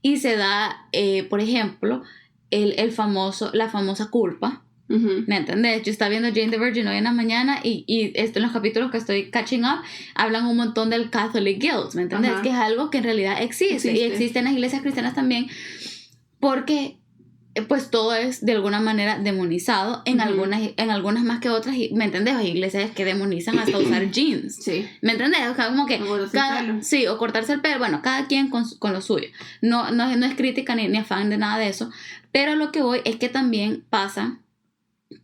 Y se da, por ejemplo, la famosa culpa, ¿me entendés? Yo estaba viendo Jane the Virgin hoy en la mañana y en los capítulos que estoy catching up hablan un montón del Catholic guilt, ¿me entendés? Que es algo que en realidad existe y existe en las iglesias cristianas también, porque pues todo es de alguna manera demonizado en algunas más que otras, ¿me entendés? Hay iglesias que demonizan hasta usar jeans, ¿me entendés? O sea, como que o cortarse el pelo, bueno, cada quien con lo suyo, no es crítica ni afán de nada de eso, pero lo que voy es que también pasa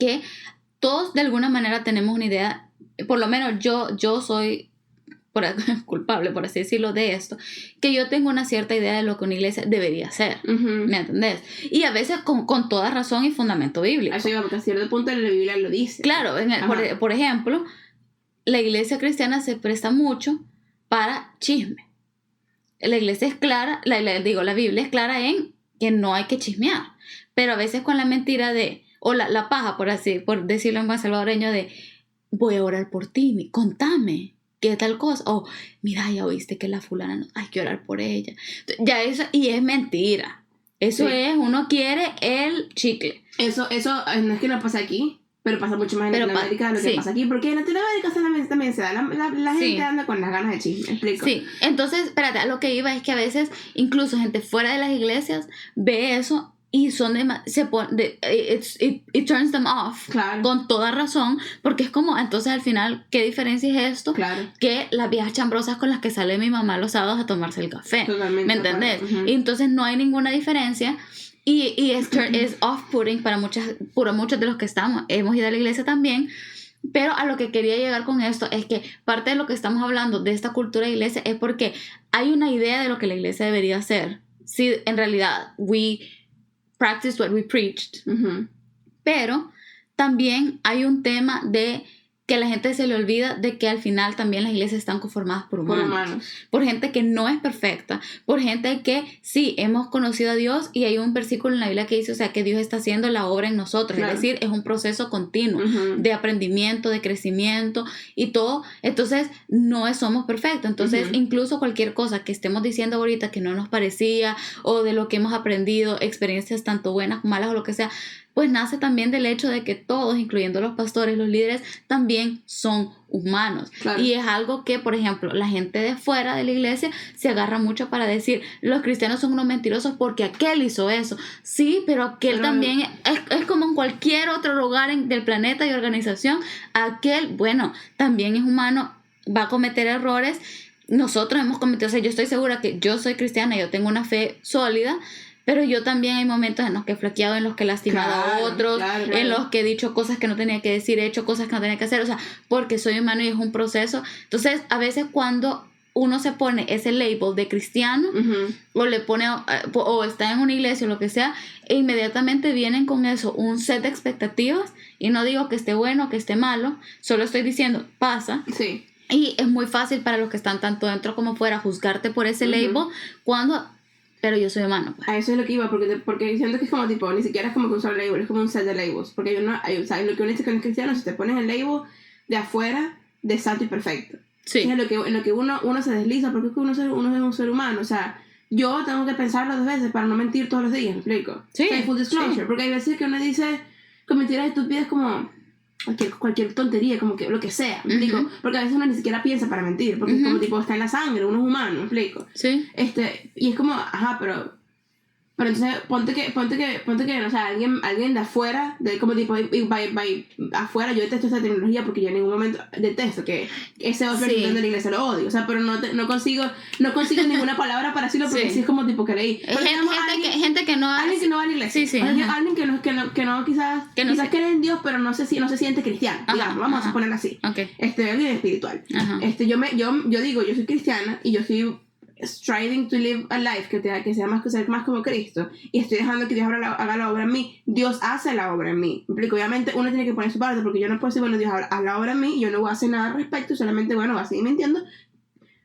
que todos de alguna manera tenemos una idea, por lo menos yo soy culpable, por así decirlo, de esto, que yo tengo una cierta idea de lo que una iglesia debería ser, ¿me entendés? Y a veces con toda razón y fundamento bíblico. Eso iba, porque a cierto punto la Biblia lo dice. Claro, por ejemplo, la iglesia cristiana se presta mucho para chisme. La iglesia es clara, la Biblia es clara en que no hay que chismear, pero a veces con la mentira o la paja, por decirlo en buen salvadoreño, de voy a orar por ti, contame ¿qué tal cosa? O mira, ya oíste que la fulana no, hay que orar por ella. Ya eso, y es mentira. Eso es, uno quiere el chicle. Eso no es que no pasa aquí, pero pasa mucho más en Latinoamérica de lo que pasa aquí, porque en Latinoamérica también se da la gente anda con las ganas de chisme, ¿explico? Sí, entonces, espérate, a lo que iba es que a veces incluso gente fuera de las iglesias ve eso y son it turns them off, claro, con toda razón, porque es como, entonces al final, ¿qué diferencia es esto? Claro. Que las viejas chambrosas con las que sale mi mamá los sábados a tomarse el café. Totalmente, ¿me entendés? Y entonces no hay ninguna diferencia y es off-putting para muchos de los que hemos ido a la iglesia también. Pero a lo que quería llegar con esto es que parte de lo que estamos hablando de esta cultura de iglesia es porque hay una idea de lo que la iglesia debería ser. Si en realidad we practice what we preached. Pero también hay un tema de que la gente se le olvida de que al final también las iglesias están conformadas por humanos. Por gente que no es perfecta, por gente que sí, hemos conocido a Dios y hay un versículo en la Biblia que dice, o sea, que Dios está haciendo la obra en nosotros, es decir, es un proceso continuo de aprendimiento, de crecimiento y todo, entonces no somos perfectos, entonces incluso cualquier cosa que estemos diciendo ahorita que no nos parecía o de lo que hemos aprendido, experiencias tanto buenas como malas o lo que sea, pues nace también del hecho de que todos, incluyendo los pastores, los líderes, también son humanos. Claro. Y es algo que, por ejemplo, la gente de fuera de la iglesia se agarra mucho para decir, los cristianos son unos mentirosos porque aquel hizo eso. Sí, pero aquel también es como en cualquier otro lugar del planeta y organización. Aquel, bueno, también es humano, va a cometer errores. Nosotros hemos cometido, o sea, yo estoy segura que yo soy cristiana, yo tengo una fe sólida, pero yo también hay momentos en los que he flaqueado, en los que he lastimado a otros, en los que he dicho cosas que no tenía que decir, he hecho cosas que no tenía que hacer, o sea, porque soy humano y es un proceso. Entonces, a veces cuando uno se pone ese label de cristiano, o le pone, o está en una iglesia o lo que sea, e inmediatamente vienen con eso, un set de expectativas, y no digo que esté bueno o que esté malo, solo estoy diciendo, pasa. Sí. Y es muy fácil para los que están tanto dentro como fuera juzgarte por ese label, pero yo soy humano. Pues. A eso es lo que iba, porque siento que es como tipo, ni siquiera es como que un solo label, es como un set de labels. Porque o sea, lo que uno dice con el cristiano, si te pones el label de afuera, de santo y perfecto. Sí. Es en lo que uno se desliza, porque es que uno es un ser humano. O sea, yo tengo que pensarlo 2 veces para no mentir todos los días, ¿me explico? Sí. O sea, full disclosure, porque hay veces que uno dice con mentiras estúpidas como cualquier tontería, como que lo que sea, ¿me explico? Porque a veces uno ni siquiera piensa para mentir, porque es como tipo, está en la sangre, uno es humano, ¿me explico? Sí. Y es como, ajá, pero entonces ponte que, o sea, alguien de afuera, como tipo, afuera, yo detesto esta tecnología porque yo en ningún momento detesto que ese otro de la iglesia lo odio, o sea, pero no consigo ninguna palabra para decirlo porque sí es como tipo que leí. Es gente que no va a la iglesia. Sí. Alguien que no quizás cree en Dios, pero no se siente cristiano, digamos, vamos a suponer así. Okay. Alguien espiritual. Yo digo, yo soy cristiana y yo estoy striving to live a life que sea más como Cristo, y estoy dejando que Dios haga la obra en mí. Dios hace la obra en mí, implico, obviamente uno tiene que poner su parte, porque yo no puedo decir, bueno, Dios haz la obra en mí y yo no voy a hacer nada al respecto, solamente, bueno, va a seguir mintiendo. O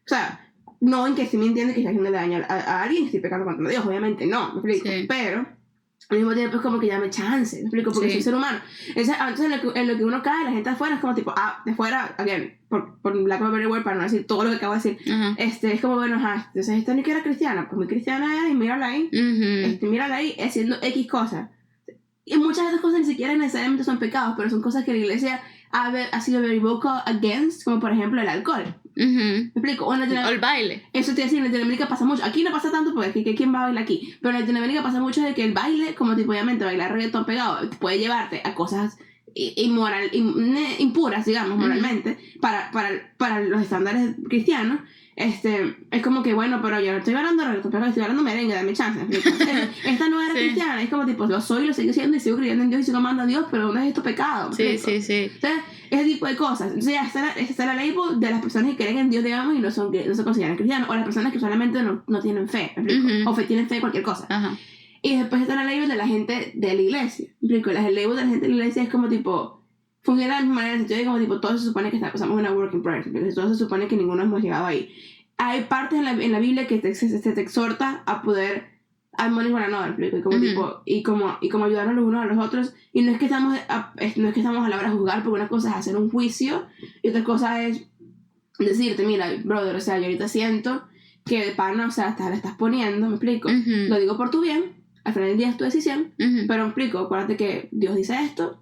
sea, no en que si me entiende que estoy haciendo daño a alguien, estoy pecando contra Dios, obviamente no, me explico, pero al mismo tiempo es como que llame chance, me explico, porque soy ser humano. Entonces en lo que uno cae, la gente de afuera es como tipo, de fuera, again, por lack of a better word, para no decir todo lo que acabo de decir, es como, bueno, entonces esta ni que era cristiana, pues muy cristiana es, y mírala ahí, mírala ahí, haciendo X cosas. Y muchas de esas cosas ni siquiera necesariamente son pecados, pero son cosas que la iglesia ha sido very vocal against, como por ejemplo el alcohol. ¿Me explico? O el baile. Eso te decía, en Latinoamérica pasa mucho. Aquí no pasa tanto porque ¿quién va a bailar aquí? Pero en Latinoamérica pasa mucho de que el baile, como tipo obviamente bailar reggaetón pegado, puede llevarte a cosas impuras, digamos, moralmente, para los estándares cristianos. Es como que, bueno, pero yo no estoy bailando reggaetón pegado, estoy bailando merengue, dame chance. Esta no era cristiana, es como tipo, lo soy, lo sigo siendo y sigo creyendo en Dios y sigo amando a Dios, pero ¿dónde es esto pecado? Sí. Entonces, ese tipo de cosas. Entonces ya está la label de las personas que creen en Dios, digamos, y no se consideran cristianos, o las personas que solamente no tienen fe, ¿me explico? O tienen fe en cualquier cosa. Y después está la label de la gente de la iglesia, ¿me explico? El label de la gente de la iglesia es como tipo, funciona de la misma manera, como tipo, todo se supone que estamos en una work in progress, todo se supone que ninguno hemos llegado ahí. Hay partes en la Biblia que te exhorta a poder admonish one another, y como ayudarnos los unos a los otros, y no es que estamos a la hora de juzgar, porque una cosa es hacer un juicio y otra cosa es decirte, mira, brother, o sea, yo ahorita siento que de pana, o sea, la estás poniendo, me explico, lo digo por tu bien, al final del día es tu decisión, pero me explico, acuérdate que Dios dice esto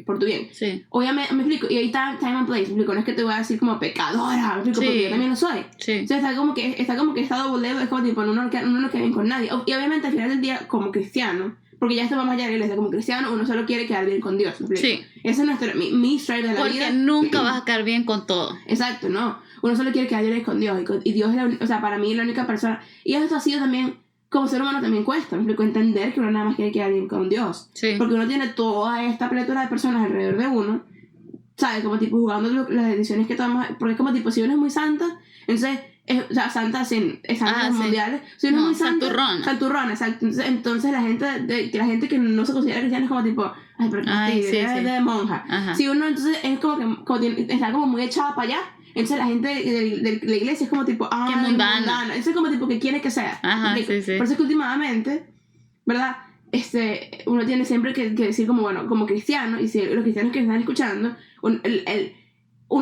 por tu bien. Obviamente, me explico, y ahí está time and place, me explico, no es que te voy a decir como pecadora, me explico, porque yo también lo soy. Entonces está como que está double level, es como tipo, uno no queda bien con nadie, y obviamente al final del día, como cristiano, porque ya esto vamos allá de la iglesia, como cristiano, uno solo quiere quedar bien con Dios, ¿me explico? Ese es mi strive de la vida. Porque nunca vas a quedar bien con todo. Exacto, no, uno solo quiere quedar bien con Dios, y Dios es o sea, para mí es la única persona, y esto ha sido también, como ser humano también cuesta, me explico, entender que uno nada más quiere quedar bien con Dios, porque uno tiene toda esta pletora de personas alrededor de uno, ¿sabes? Como tipo jugando las decisiones que tomamos, porque es como tipo, si uno es muy santa, entonces, o sea, santa en los mundiales, si uno es muy santa, santurrona, exacto, entonces la gente que no se considera cristiana es como tipo, ay, pero de monja, si uno entonces es como que está como muy echada para allá. Entonces la gente de la iglesia es como tipo, qué mundana. Entonces es como tipo que quiere que sea. Por eso es que últimamente, ¿verdad? Uno tiene siempre que decir como, bueno, como cristiano, y si los cristianos que están escuchando, uno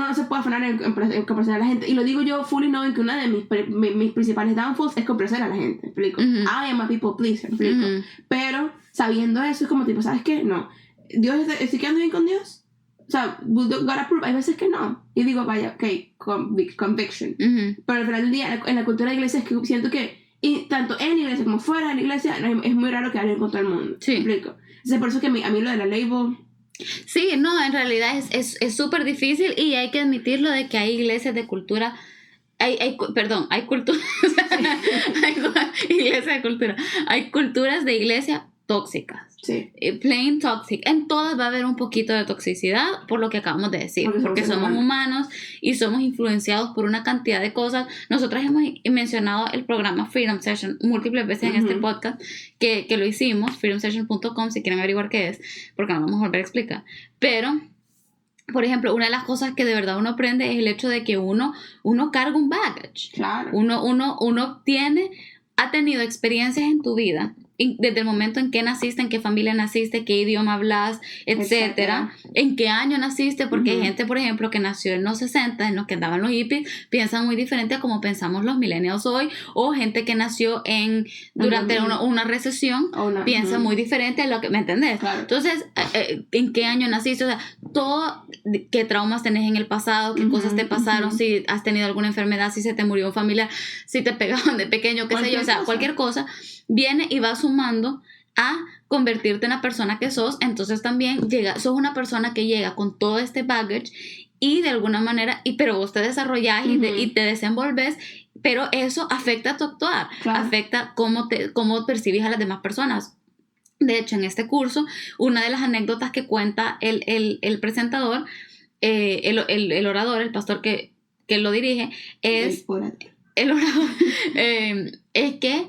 no se puede afanar en complacer a la gente. Y lo digo yo fully knowing que una de mis principales downfalls es complacer a la gente, ¿me explico? I am a people pleaser, ¿me explico? Pero sabiendo eso, es como tipo, ¿sabes qué? No. ¿Estoy quedando bien con Dios? O sea, God approve. Hay veces que no. Y digo, vaya, ok, conviction. Pero al final del día, en la cultura de la iglesia es que siento que, y tanto en la iglesia como fuera de la iglesia, es muy raro que hablen con todo el mundo. Sí. ¿Me explico? Entonces, por eso que a mí lo de la label... Sí, no, en realidad es súper difícil y hay que admitirlo de que hay iglesias de cultura... hay cultura... hay iglesias de cultura. Hay culturas de iglesia tóxicas. Sí. Plain toxic. En todas va a haber un poquito de toxicidad, por lo que acabamos de decir, porque somos humanos y somos influenciados por una cantidad de cosas. Nosotras hemos mencionado el programa Freedom Session múltiples veces en este podcast que lo hicimos, freedomsession.com, si quieren averiguar qué es, porque no vamos a volver a explicar. Pero, por ejemplo, una de las cosas que de verdad uno aprende es el hecho de que uno carga un baggage. Claro. Uno ha tenido experiencias en tu vida, desde el momento en que naciste, en qué familia naciste, qué idioma hablas, etcétera, en qué año naciste, porque hay gente, por ejemplo, que nació en los 60, en los que andaban los hippies, piensan muy diferente a como pensamos los millennials hoy, o gente que nació durante una recesión, piensa muy diferente a lo que, ¿me entendés? Claro. Entonces, ¿en qué año naciste? O sea, todo, qué traumas tenés en el pasado, qué cosas te pasaron, si has tenido alguna enfermedad, si se te murió un familiar, si te pegaban de pequeño, qué sé yo, o sea, cualquier cosa, viene y va sumando a convertirte en la persona que sos. Entonces también sos una persona que llega con todo este baggage y de alguna manera, pero vos te desarrollás y te desenvolves, pero eso afecta a tu actuar, afecta cómo percibís a las demás personas. De hecho, en este curso, una de las anécdotas que cuenta el presentador, el orador, el pastor que lo dirige, es el orador, es que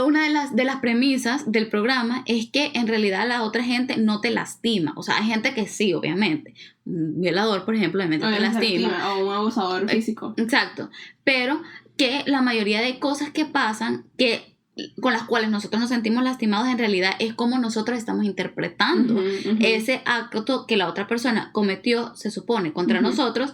una de las premisas del programa es que en realidad la otra gente no te lastima. O sea, hay gente que sí, obviamente. Un violador, por ejemplo, obviamente te lastima. O un abusador físico. Exacto. Pero que la mayoría de cosas que pasan, con las cuales nosotros nos sentimos lastimados, en realidad es como nosotros estamos interpretando ese acto que la otra persona cometió, se supone, contra nosotros.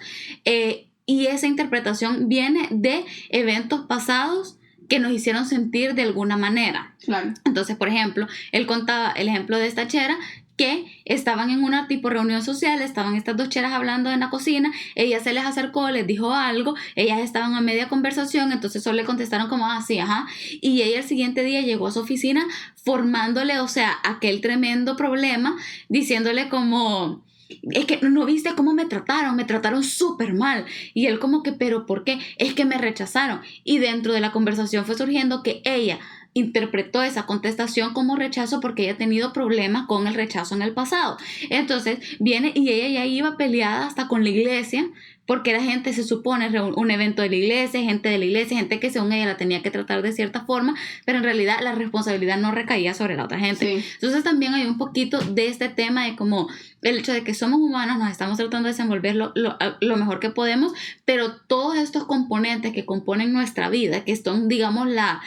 Y esa interpretación viene de eventos pasados que nos hicieron sentir de alguna manera. Claro. Entonces, por ejemplo, él contaba el ejemplo de esta chera que estaban en una tipo reunión social, estaban estas dos cheras hablando en la cocina, ella se les acercó, les dijo algo, ellas estaban a media conversación, entonces solo le contestaron como, sí, ajá, y ella el siguiente día llegó a su oficina formándole, o sea, aquel tremendo problema, diciéndole como... Es que no viste cómo me trataron súper mal. Y él como que, ¿pero por qué? Es que me rechazaron. Y dentro de la conversación fue surgiendo que ella interpretó esa contestación como rechazo porque ella ha tenido problemas con el rechazo en el pasado. Entonces viene y ella ya iba peleada hasta con la iglesia, porque era gente, se supone, un evento de la iglesia, gente que según ella la tenía que tratar de cierta forma, pero en realidad la responsabilidad no recaía sobre la otra gente. Sí. Entonces también hay un poquito de este tema de como el hecho de que somos humanos, nos estamos tratando de desenvolver lo mejor que podemos, pero todos estos componentes que componen nuestra vida, que son, digamos, la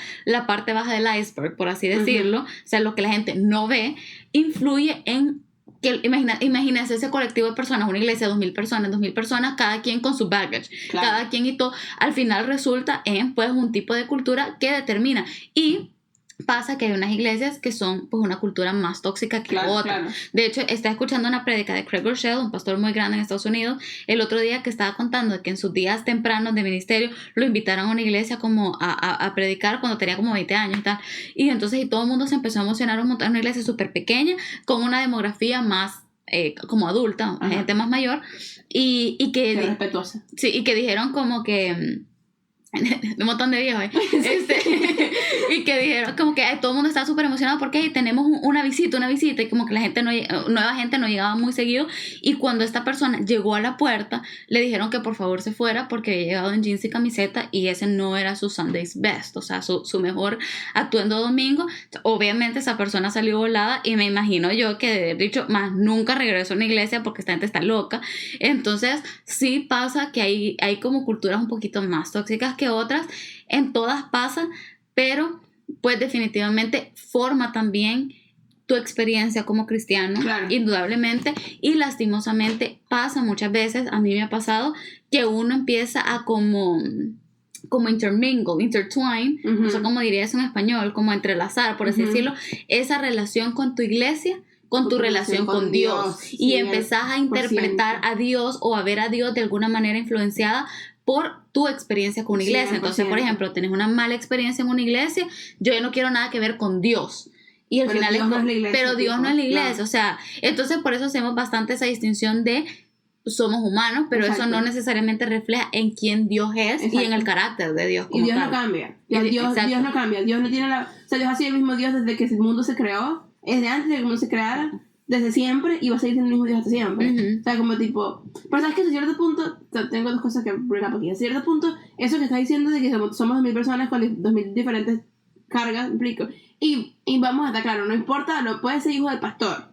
parte baja del iceberg, por así decirlo, o sea, lo que la gente no ve, influye en que imagínense ese colectivo de personas, una iglesia de 2,000 personas, cada quien con su baggage, claro. Cada quien y todo, al final resulta en pues un tipo de cultura que determina. Y pasa que hay unas iglesias que son pues una cultura más tóxica que otra. Claro. De hecho, estaba escuchando una prédica de Craig Groeschel, un pastor muy grande en Estados Unidos, el otro día, que estaba contando que en sus días tempranos de ministerio lo invitaron a una iglesia como a predicar cuando tenía como 20 años y tal. Y entonces todo el mundo se empezó a emocionar un montón, una iglesia súper pequeña con una demografía más como adulta, gente más mayor, y que respetuosa. Sí, y que dijeron como que un montón de viejos, y que dijeron como que todo el mundo estaba súper emocionado porque tenemos una visita, y como que la gente nueva gente no llegaba muy seguido, y cuando esta persona llegó a la puerta le dijeron que por favor se fuera porque había llegado en jeans y camiseta y ese no era su Sunday's best, o sea, su mejor atuendo domingo. Obviamente esa persona salió volada y me imagino yo que de dicho más nunca regresó a una iglesia porque esta gente está loca. Entonces sí pasa que hay como culturas un poquito más tóxicas que otras, en todas pasa, pero pues definitivamente forma también tu experiencia como cristiano, claro. Indudablemente, y lastimosamente pasa muchas veces, a mí me ha pasado que uno empieza a como como intertwine, no sé cómo diría eso en español, como entrelazar, por así decirlo, esa relación con tu iglesia, con tu relación con Dios. Y sí, empezás a interpretar a Dios o a ver a Dios de alguna manera influenciada por tu experiencia con una iglesia. 100%. Entonces, por ejemplo, tenés una mala experiencia en una iglesia, yo ya no quiero nada que ver con Dios. Y al final Dios no es la iglesia, pero Dios no es la iglesia, no. O sea, entonces por eso hacemos bastante esa distinción de somos humanos, pero exacto, eso no necesariamente refleja en quién Dios es exacto, y en el carácter de Dios como y Dios tal. No cambia. Dios no cambia. Dios no tiene o sea, Dios ha sido el mismo Dios desde que el mundo se creó, desde antes de que el mundo se creara, desde siempre, y va a seguir siendo el mismo Dios hasta siempre. O sea, como tipo... Pero sabes que a cierto punto, tengo dos cosas que bring up aquí. A cierto punto, eso que estás diciendo de que somos 2000 personas con 2000 diferentes cargas, implico. Y vamos a estar claro, no importa, no puedes ser hijo del pastor.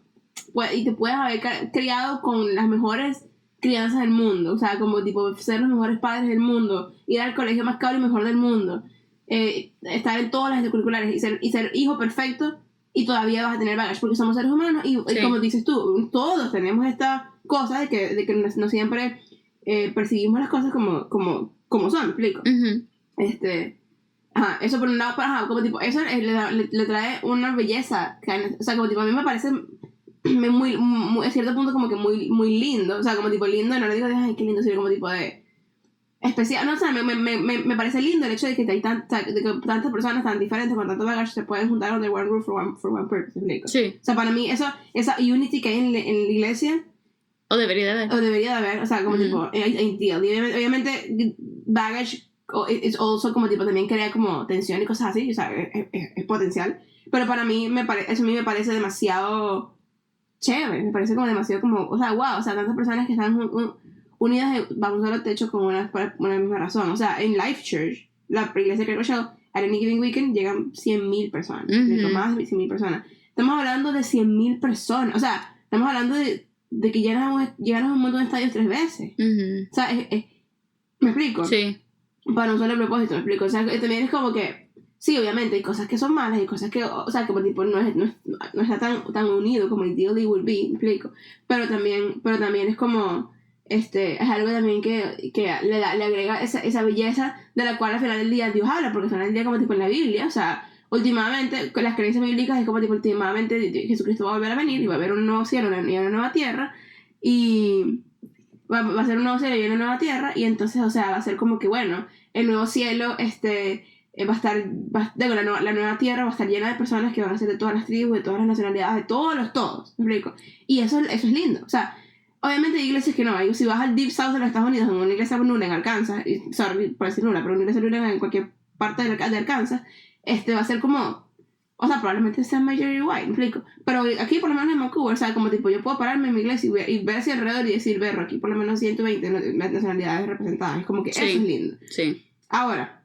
Y te puedes haber criado con las mejores crianzas del mundo, o sea, como tipo ser los mejores padres del mundo, ir al colegio más caro y mejor del mundo, estar en todas las extracurriculares y ser hijo perfecto, y todavía vas a tener baggage porque somos seres humanos y sí, como dices tú, todos tenemos esta cosa de que no siempre percibimos las cosas como son, ¿me explico? Eso por un lado, como tipo eso le trae una belleza o sea, como tipo a mí me parece muy, a cierto punto como que muy lindo, o sea, como tipo lindo, no le digo de ay qué lindo, sino como tipo de especial, no, o sea, me parece lindo el hecho de que hay tantas personas tan diferentes con tanto bagage se pueden juntar under one roof for one purpose, ¿me explico? Sí. O sea, para mí esa unity que hay en la iglesia o debería de haber, o sea, como tipo ideal, y obviamente baggage es also como tipo también crea como tensión y cosas así, o sea, es potencial, pero para mí eso a mí me parece demasiado chévere, me parece como demasiado como, o sea, wow, o sea, tantas personas que están unidas bajo un solo techo por una misma razón. O sea, en Life Church, la iglesia que yo, at any given weekend llegan 100,000 personas, más de 100,000 personas. Estamos hablando de 100,000 personas, o sea, estamos hablando de que llegamos a un montón de estadios 3 veces. O sea, ¿me explico? Sí. Para un solo propósito, ¿me explico? O sea, también es como que sí, obviamente hay cosas que son malas y cosas que, o sea, como tipo no está tan unido como ideally would be, ¿me explico? Pero también es como es algo también que le agrega esa belleza de la cual al final del día Dios habla, porque al final del día como tipo en la Biblia, o sea, últimamente con las creencias bíblicas es como tipo últimamente Jesucristo va a volver a venir y va a haber un nuevo cielo y una nueva tierra y va a ser un nuevo cielo y una nueva tierra y entonces, o sea, va a ser como que bueno, el nuevo cielo va a estar, la nueva tierra va a estar llena de personas que van a ser de todas las tribus, de todas las nacionalidades, de todos, ¿me explico? Y eso es lindo, o sea, obviamente hay iglesias que no, si vas al Deep South de los Estados Unidos, en una iglesia nula en Arkansas, sorry por decir nula, pero una iglesia nula en cualquier parte de Arkansas, va a ser como, o sea, probablemente sea majority white, ¿me explico? Pero aquí por lo menos en Vancouver, o sea, como tipo, yo puedo pararme en mi iglesia y ver hacia alrededor y decir, berro, aquí por lo menos 120 nacionalidades representadas, es como que sí, eso es lindo. Sí. Ahora,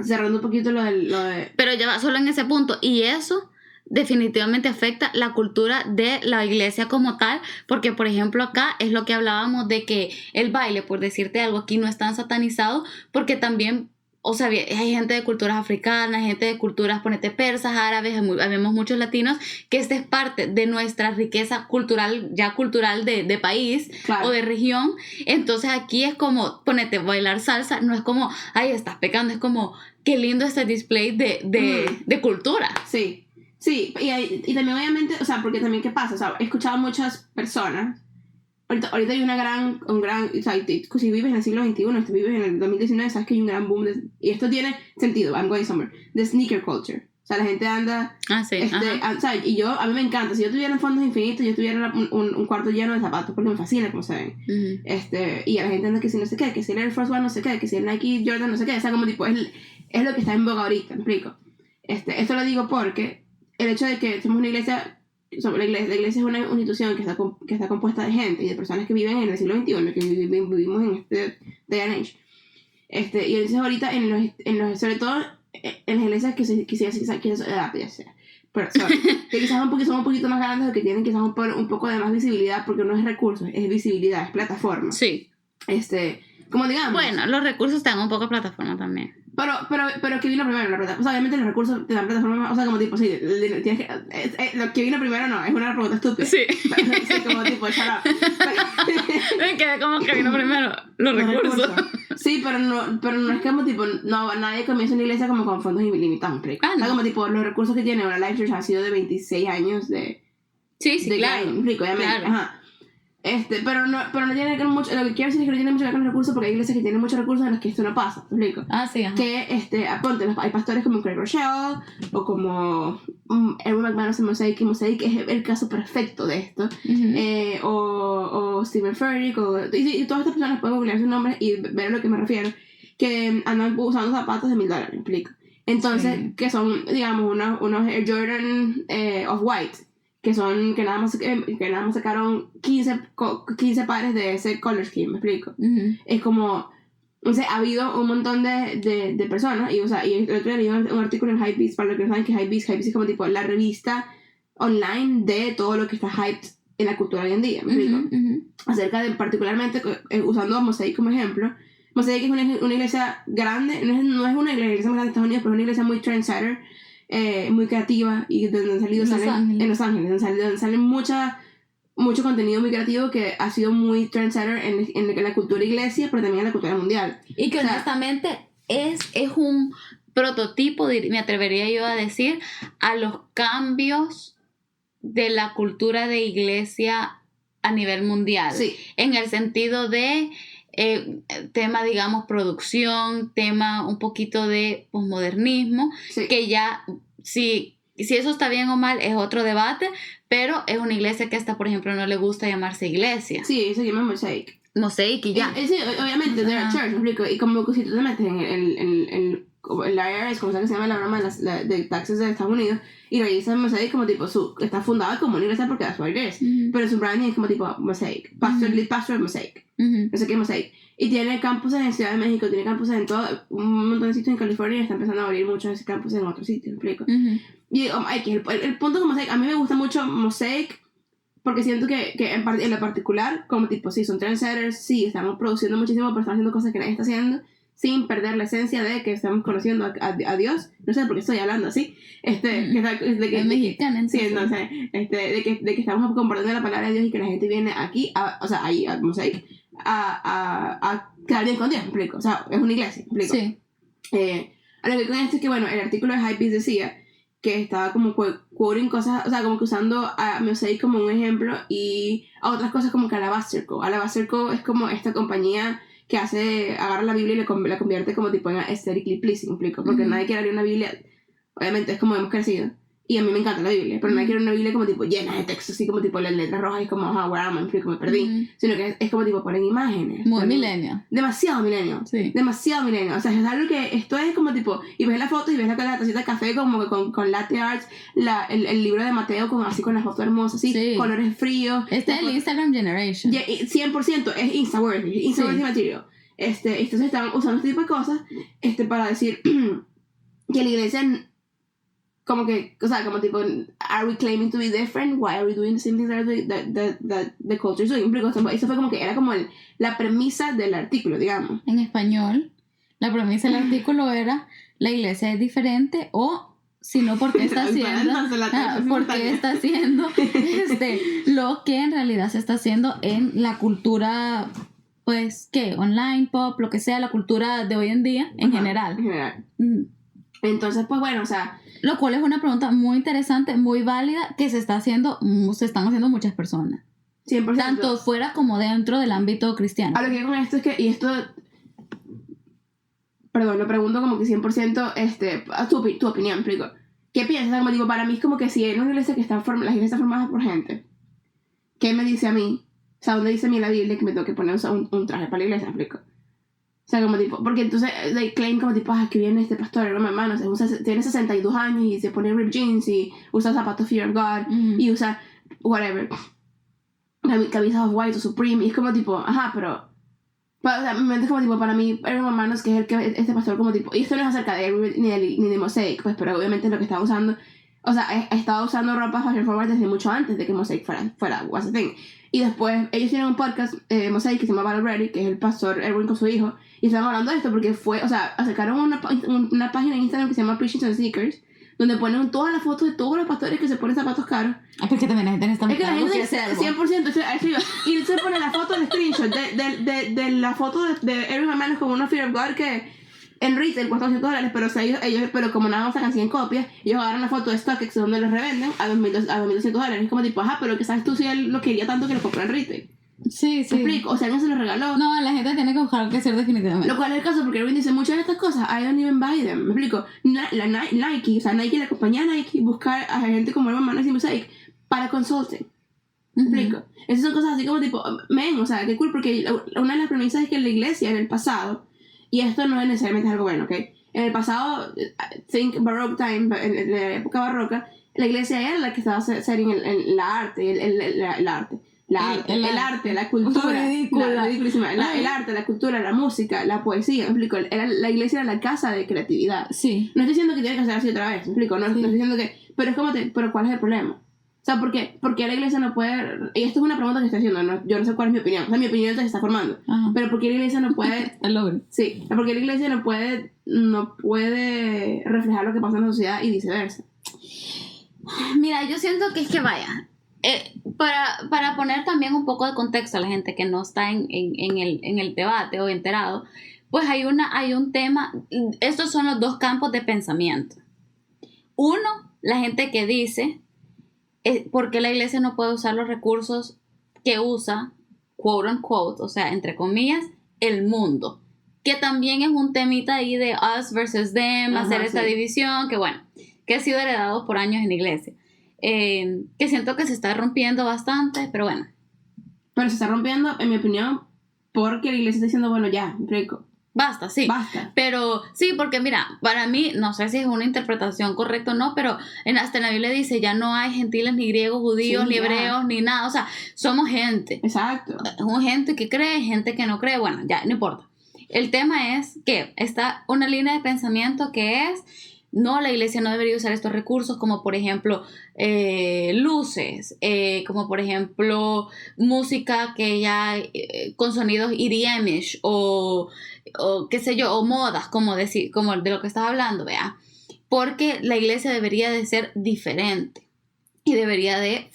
cerrando un poquito lo de... Pero ya va solo en ese punto, y eso definitivamente afecta la cultura de la iglesia como tal, porque por ejemplo acá es lo que hablábamos de que el baile, por decirte algo, aquí no es tan satanizado, porque también, o sea, hay gente de culturas africanas, gente de culturas, ponete, persas, árabes, vemos muchos latinos, que esta es parte de nuestra riqueza cultural, ya cultural de país, claro, o de región. Entonces aquí es como, ponete, bailar salsa, no es como, ay, estás pecando, es como, qué lindo este display de cultura. Sí. Sí, y también obviamente, o sea, porque también, ¿qué pasa? O sea, he escuchado a muchas personas, ahorita hay un gran, o sea, si vives en el siglo XXI, si vives en el 2019, sabes que hay un gran boom, y esto tiene sentido, I'm going somewhere, de sneaker culture. O sea, la gente anda... sí, o sea, y a mí me encanta, si yo tuviera fondos infinitos, yo tuviera un cuarto lleno de zapatos, porque me fascina cómo se ven. Y a la gente anda que si no sé qué, que si el Air Force One no sé qué, que si el Nike Jordan no sé qué, o sea, como tipo, es lo que está en boga ahorita, ¿me explico? Esto lo digo porque el hecho de que somos una iglesia, la iglesia es una institución que está compuesta de gente y de personas que viven en el siglo XXI, que vivimos en este day and age. Y entonces ahorita, sobre todo en las iglesias que quizás son un poquito más grandes o que tienen quizás un poco de más visibilidad, porque no es recursos, es visibilidad, es plataforma. Sí. Como digamos. Bueno, los recursos te dan un poco de plataforma también. Pero que vino primero la plataforma. O sea, obviamente los recursos te dan plataforma. O sea, como tipo, sí, tienes que. Lo que vino primero no, es una pregunta estúpida. Sí. Como tipo, shut up. Me quedé como que vino primero los recursos. Sí, pero no es como tipo, no, nadie comienza una iglesia como con fondos ilimitados, ¿me explico? Ah, O sea, no. como tipo, los recursos que tiene ahora Life Church han sido de 26 años de Sí, claro. grind, ¿me explico? Obviamente, Claro. ajá. Pero no tiene que ver mucho, lo que quiero decir es que no tiene mucho que ver con los recursos, porque hay iglesias que tienen muchos recursos en los que esto no pasa, ¿me explico? Ah, sí, ajá. Que, ponte, hay pastores como Craig Rochelle, o como Erwin McManus en Mosaic, y Mosaic es el caso perfecto de esto, Ujú. o Stephen Furtick, y todas estas personas pueden googlear sus nombres y ver a lo que me refiero, que andan usando zapatos de $1,000, ¿me explico? Entonces, Sí. que son, digamos, unos Air Jordan Off-White, que nada más sacaron 15 pares de ese color scheme, ¿me explico? Ujú. Es como, o sea, ha habido un montón de personas, y el otro día leí un artículo en Hypebeast, para los que no saben que Hypebeast es como tipo la revista online de todo lo que está hyped en la cultura hoy en día, ¿me explico? Ujú. Acerca de, particularmente, usando a Mosaic como ejemplo, Mosaic es una iglesia grande, no es una iglesia más grande de Estados Unidos, pero es una iglesia muy trendsetter, muy creativa, y donde han salido en Los Ángeles, donde salen mucho contenido muy creativo que ha sido muy trendsetter en la cultura iglesia, pero también en la cultura mundial. Y que O sea, honestamente es un prototipo, me atrevería yo a decir, a los cambios de la cultura de iglesia a nivel mundial. Sí. En el sentido de tema, digamos, producción, tema un poquito de posmodernismo, Sí. que ya, si eso está bien o mal es otro debate, pero es una iglesia que hasta, por ejemplo, no le gusta llamarse iglesia. Sí, se llama Mosaic. Mosaic y ya. Sí, obviamente, they're a Ajá. church, ¿me explico? Y como que si tú te metes en el IRS, como sea que se llama la broma de taxes de Estados Unidos, y revisas Mosaic como tipo, está fundada como una iglesia porque that's what it is. Ujú. Pero su branding es como tipo Mosaic, lead pastor de Mosaic. Ujú. No sé qué es Mosaic. Y tiene campuses en Ciudad de México, tiene campuses en todo, un montón de sitios en California, y está empezando a abrir muchos de esos campuses en otros sitios, ¿me explico? Ujú. Y el punto con Mosaic, a mí me gusta mucho Mosaic, porque siento que en lo particular, como tipo, sí, son trendsetters, sí, estamos produciendo muchísimo, pero estamos haciendo cosas que nadie está haciendo, sin perder la esencia de que estamos conociendo a Dios. No sé por qué estoy hablando así. Es mexicana, sí, entonces. de que estamos compartiendo la palabra de Dios y que la gente viene aquí, ahí, a Mosaic, a quedar bien con Dios, ¿me explico? O sea, es una iglesia, ¿me explico? Sí. A lo que con esto es que, bueno, el artículo de Hypebeast decía que estaba como quoting cosas, o sea, como que usando a Mosaic como un ejemplo, y a otras cosas como que Alabaster Co. Alabaster Co. es como esta compañía que agarra la Biblia y la convierte como tipo en aesthetically pleasing, ¿me explico? Porque nadie quiere abrir una Biblia, obviamente es como hemos crecido, y a mí me encanta la Biblia, pero nadie quiere una Biblia como tipo llena de texto, así como tipo las letras rojas y como, where am I? Me explico, me perdí, sino que es como tipo ponen imágenes. Muy milenio. Demasiado milenio. Sí. Demasiado milenio. O sea, es algo que esto es como tipo, y ves la foto y ves la tacita de café como que con latte arts, el libro de Mateo así con la foto hermosa, así, Sí. colores fríos. Este es el Instagram Generation. 100% es Insta-worthy Sí. material. Entonces están usando este tipo de cosas para decir que la iglesia como que, o sea, como tipo, are we claiming to be different? Why are we doing the same things that the culture is doing? Eso fue como que era como la premisa del artículo, digamos. En español, la premisa del artículo era: la iglesia es diferente, o si no, ¿por qué está haciendo? Porque está haciendo lo que en realidad se está haciendo en la cultura, pues, ¿qué? Online, pop, lo que sea, la cultura de hoy en día, en general. En general. Mm. Entonces, pues bueno, o sea, Lo cual es una pregunta muy interesante, muy válida, que se están haciendo muchas personas. 100%. Tanto fuera como dentro del ámbito cristiano. A lo que digo con esto es que, y esto, perdón, lo pregunto como que 100%, a tu opinión, explico. ¿Qué piensas? Como digo, para mí es como que si hay una iglesia que las iglesias están formadas por gente, ¿qué me dice a mí? O sea, ¿dónde dice a mí la Biblia que me tengo que poner un traje para la iglesia? ¿Explico? O sea, como tipo, porque entonces they claim como tipo, que viene este pastor, no, mi hermano, tiene 62 años y se pone ripped jeans y usa zapatos Fear of God y usa whatever, camisas of white o Supreme, y es como tipo, pero o sea, mi mente es como tipo, para mí, Erwin McManus, que es el que este pastor como tipo, y esto no es acerca de Erwin ni de Mosaic, pues, pero obviamente lo que estaba usando, o sea, estaba usando ropa fashion forward desde mucho antes de que Mosaic fuera was a thing. Y después ellos tienen un podcast, Mosaic, que se llama Battle Ready, que es el pastor Erwin con su hijo, y estaban hablando de esto porque sacaron una página en Instagram que se llama Preaching to the Seekers, donde ponen todas las fotos de todos los pastores que se ponen zapatos caros. Ah, porque también la gente no está Es que la gente buscando qué hacer, 100%, a eso iba. Y se pone la foto, el screenshot de la foto de Eric McManus con una Fear of God que en retail cuesta $200, pero, o sea, ellos, pero como nada más sacan 100 copias, ellos agarran la foto de StockX donde los revenden a $2,200. Es como tipo, ajá, pero que sabes tú si él lo quería tanto que lo compró en retail. Sí, sí. ¿Me explico? O sea, alguien se lo regaló. No, la gente tiene que buscar qué hacer definitivamente. Lo cual es el caso, porque Erwin dice muchas de estas cosas, I don't even buy them. Me explico. Nike, o sea, Nike, la compañía Nike, buscar a gente como Herman Manos y Mosaic para consulting. ¿Me explico? Esas son cosas así como tipo, o sea, qué cool, porque una de las premisas es que la iglesia en el pasado, y esto no es necesariamente algo bueno, ¿ok? En el pasado, think Baroque time, en la época barroca, la iglesia era la que estaba setting el arte, el arte. El arte, la cultura, ridiculísima, el arte, la cultura, la música, la poesía, ¿me explico? La iglesia era la casa de creatividad. Sí. No estoy diciendo que tiene que hacer así otra vez, ¿me explico? No estoy diciendo que... Pero es como pero ¿cuál es el problema? O sea, ¿por qué la iglesia no puede...? Y esto es una pregunta que estoy haciendo, yo no sé cuál es mi opinión. O sea, mi opinión se está formando. Ajá. Pero ¿por qué la iglesia no puede...? Sí, porque la iglesia no puede reflejar lo que pasa en la sociedad y viceversa. Mira, yo siento que es que vaya... para poner también un poco de contexto a la gente que no está en el debate o enterado, pues hay un tema, estos son los dos campos de pensamiento. Uno, la gente que dice, ¿por qué la iglesia no puede usar los recursos que usa, quote unquote, o sea, entre comillas, el mundo? Que también es un temita ahí de us versus them, hacer esta división, que bueno, que ha sido heredado por años en la iglesia. Que siento que se está rompiendo bastante, pero bueno. Pero se está rompiendo, en mi opinión, porque la iglesia está diciendo, bueno, ya, rico. Basta, sí. Basta. Pero sí, porque mira, para mí, no sé si es una interpretación correcta o no, pero hasta en la Biblia dice, ya no hay gentiles, ni griegos, judíos, ni hebreos, ni nada. O sea, somos gente. Exacto. Gente que cree, gente que no cree, bueno, ya, no importa. El tema es que está una línea de pensamiento que es... No, la iglesia no debería usar estos recursos como por ejemplo luces, como por ejemplo música que ya con sonidos EDM-ish o qué sé yo, o modas como de lo que estás hablando, vea, porque la iglesia debería de ser diferente y debería de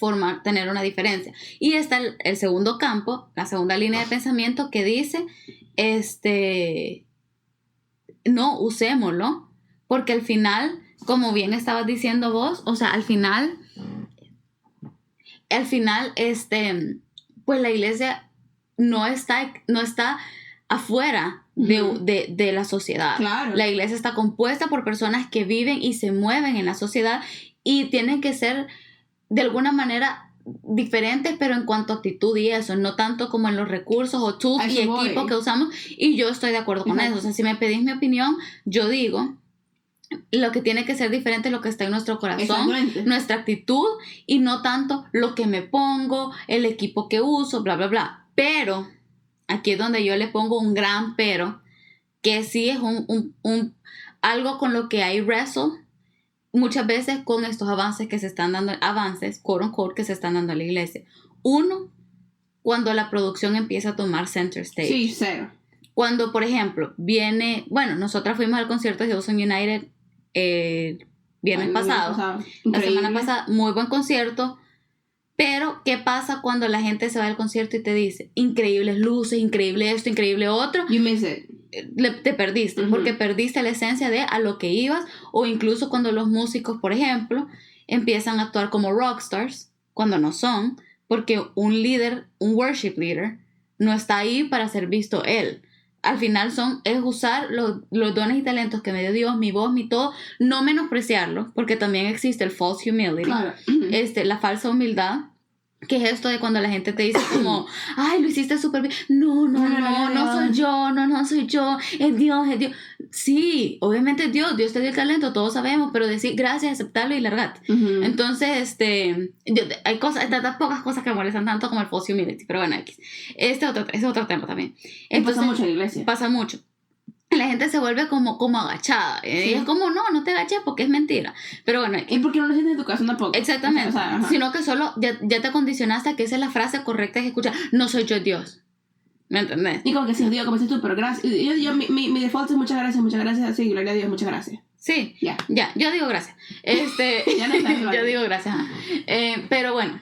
tener una diferencia. Y está el segundo campo, la segunda línea de pensamiento que dice, no, usémoslo. Porque al final, como bien estabas diciendo vos, o sea, al final, pues la iglesia no está afuera de la sociedad. Claro. La iglesia está compuesta por personas que viven y se mueven en la sociedad y tienen que ser de alguna manera diferentes, pero en cuanto a actitud y eso, no tanto como en los recursos o tools y equipos que usamos, y yo estoy de acuerdo con eso. O sea, si me pedís mi opinión, yo digo... Lo que tiene que ser diferente es lo que está en nuestro corazón, nuestra actitud y no tanto lo que me pongo, el equipo que uso, bla, bla, bla. Pero, aquí es donde yo le pongo un gran pero, que sí es algo con lo que hay wrestle muchas veces con estos avances que se están dando, quote unquote, que se están dando a la iglesia. Uno, cuando la producción empieza a tomar center stage. Sí, cero. Cuando, por ejemplo, nosotras fuimos al concierto de Hillsong United viernes pasado, la semana pasada, muy buen concierto, pero ¿qué pasa cuando la gente se va al concierto y te dice, increíbles luces, increíble esto, increíble otro? You miss it. Te perdiste, porque perdiste la esencia de a lo que ibas, o incluso cuando los músicos, por ejemplo, empiezan a actuar como rockstars, cuando no son, porque un worship leader, no está ahí para ser visto él. Al final es usar los dones y talentos que me dio Dios, mi voz, mi todo, no menospreciarlos, porque también existe el false humility, claro. La falsa humildad, que es esto de cuando la gente te dice como, ay, lo hiciste súper bien, no soy yo, es Dios. Sí, obviamente es Dios te dio el talento, todos sabemos, pero decir gracias, aceptarlo y largate. Entonces, hay tantas pocas cosas que me molestan tanto como el false humility, pero bueno, es otro tema también. Entonces, pasa mucho en la iglesia. Pasa mucho. La gente se vuelve como agachada. Sí. Y es como, no te agaches porque es mentira. Pero bueno. Y porque no lo sientes en tu casa tampoco. Exactamente. O sea, sino que solo ya te condicionaste a que esa es la frase correcta que escuchas. No soy yo Dios. ¿Me entendés? Y como que sí, Dios, como dices tú, pero gracias. Mi default es muchas gracias. Sí, gloria a Dios, muchas gracias. Sí, Ya. ya, yo digo gracias. Ya no sabes, vale. Yo digo gracias. Ajá. Pero bueno,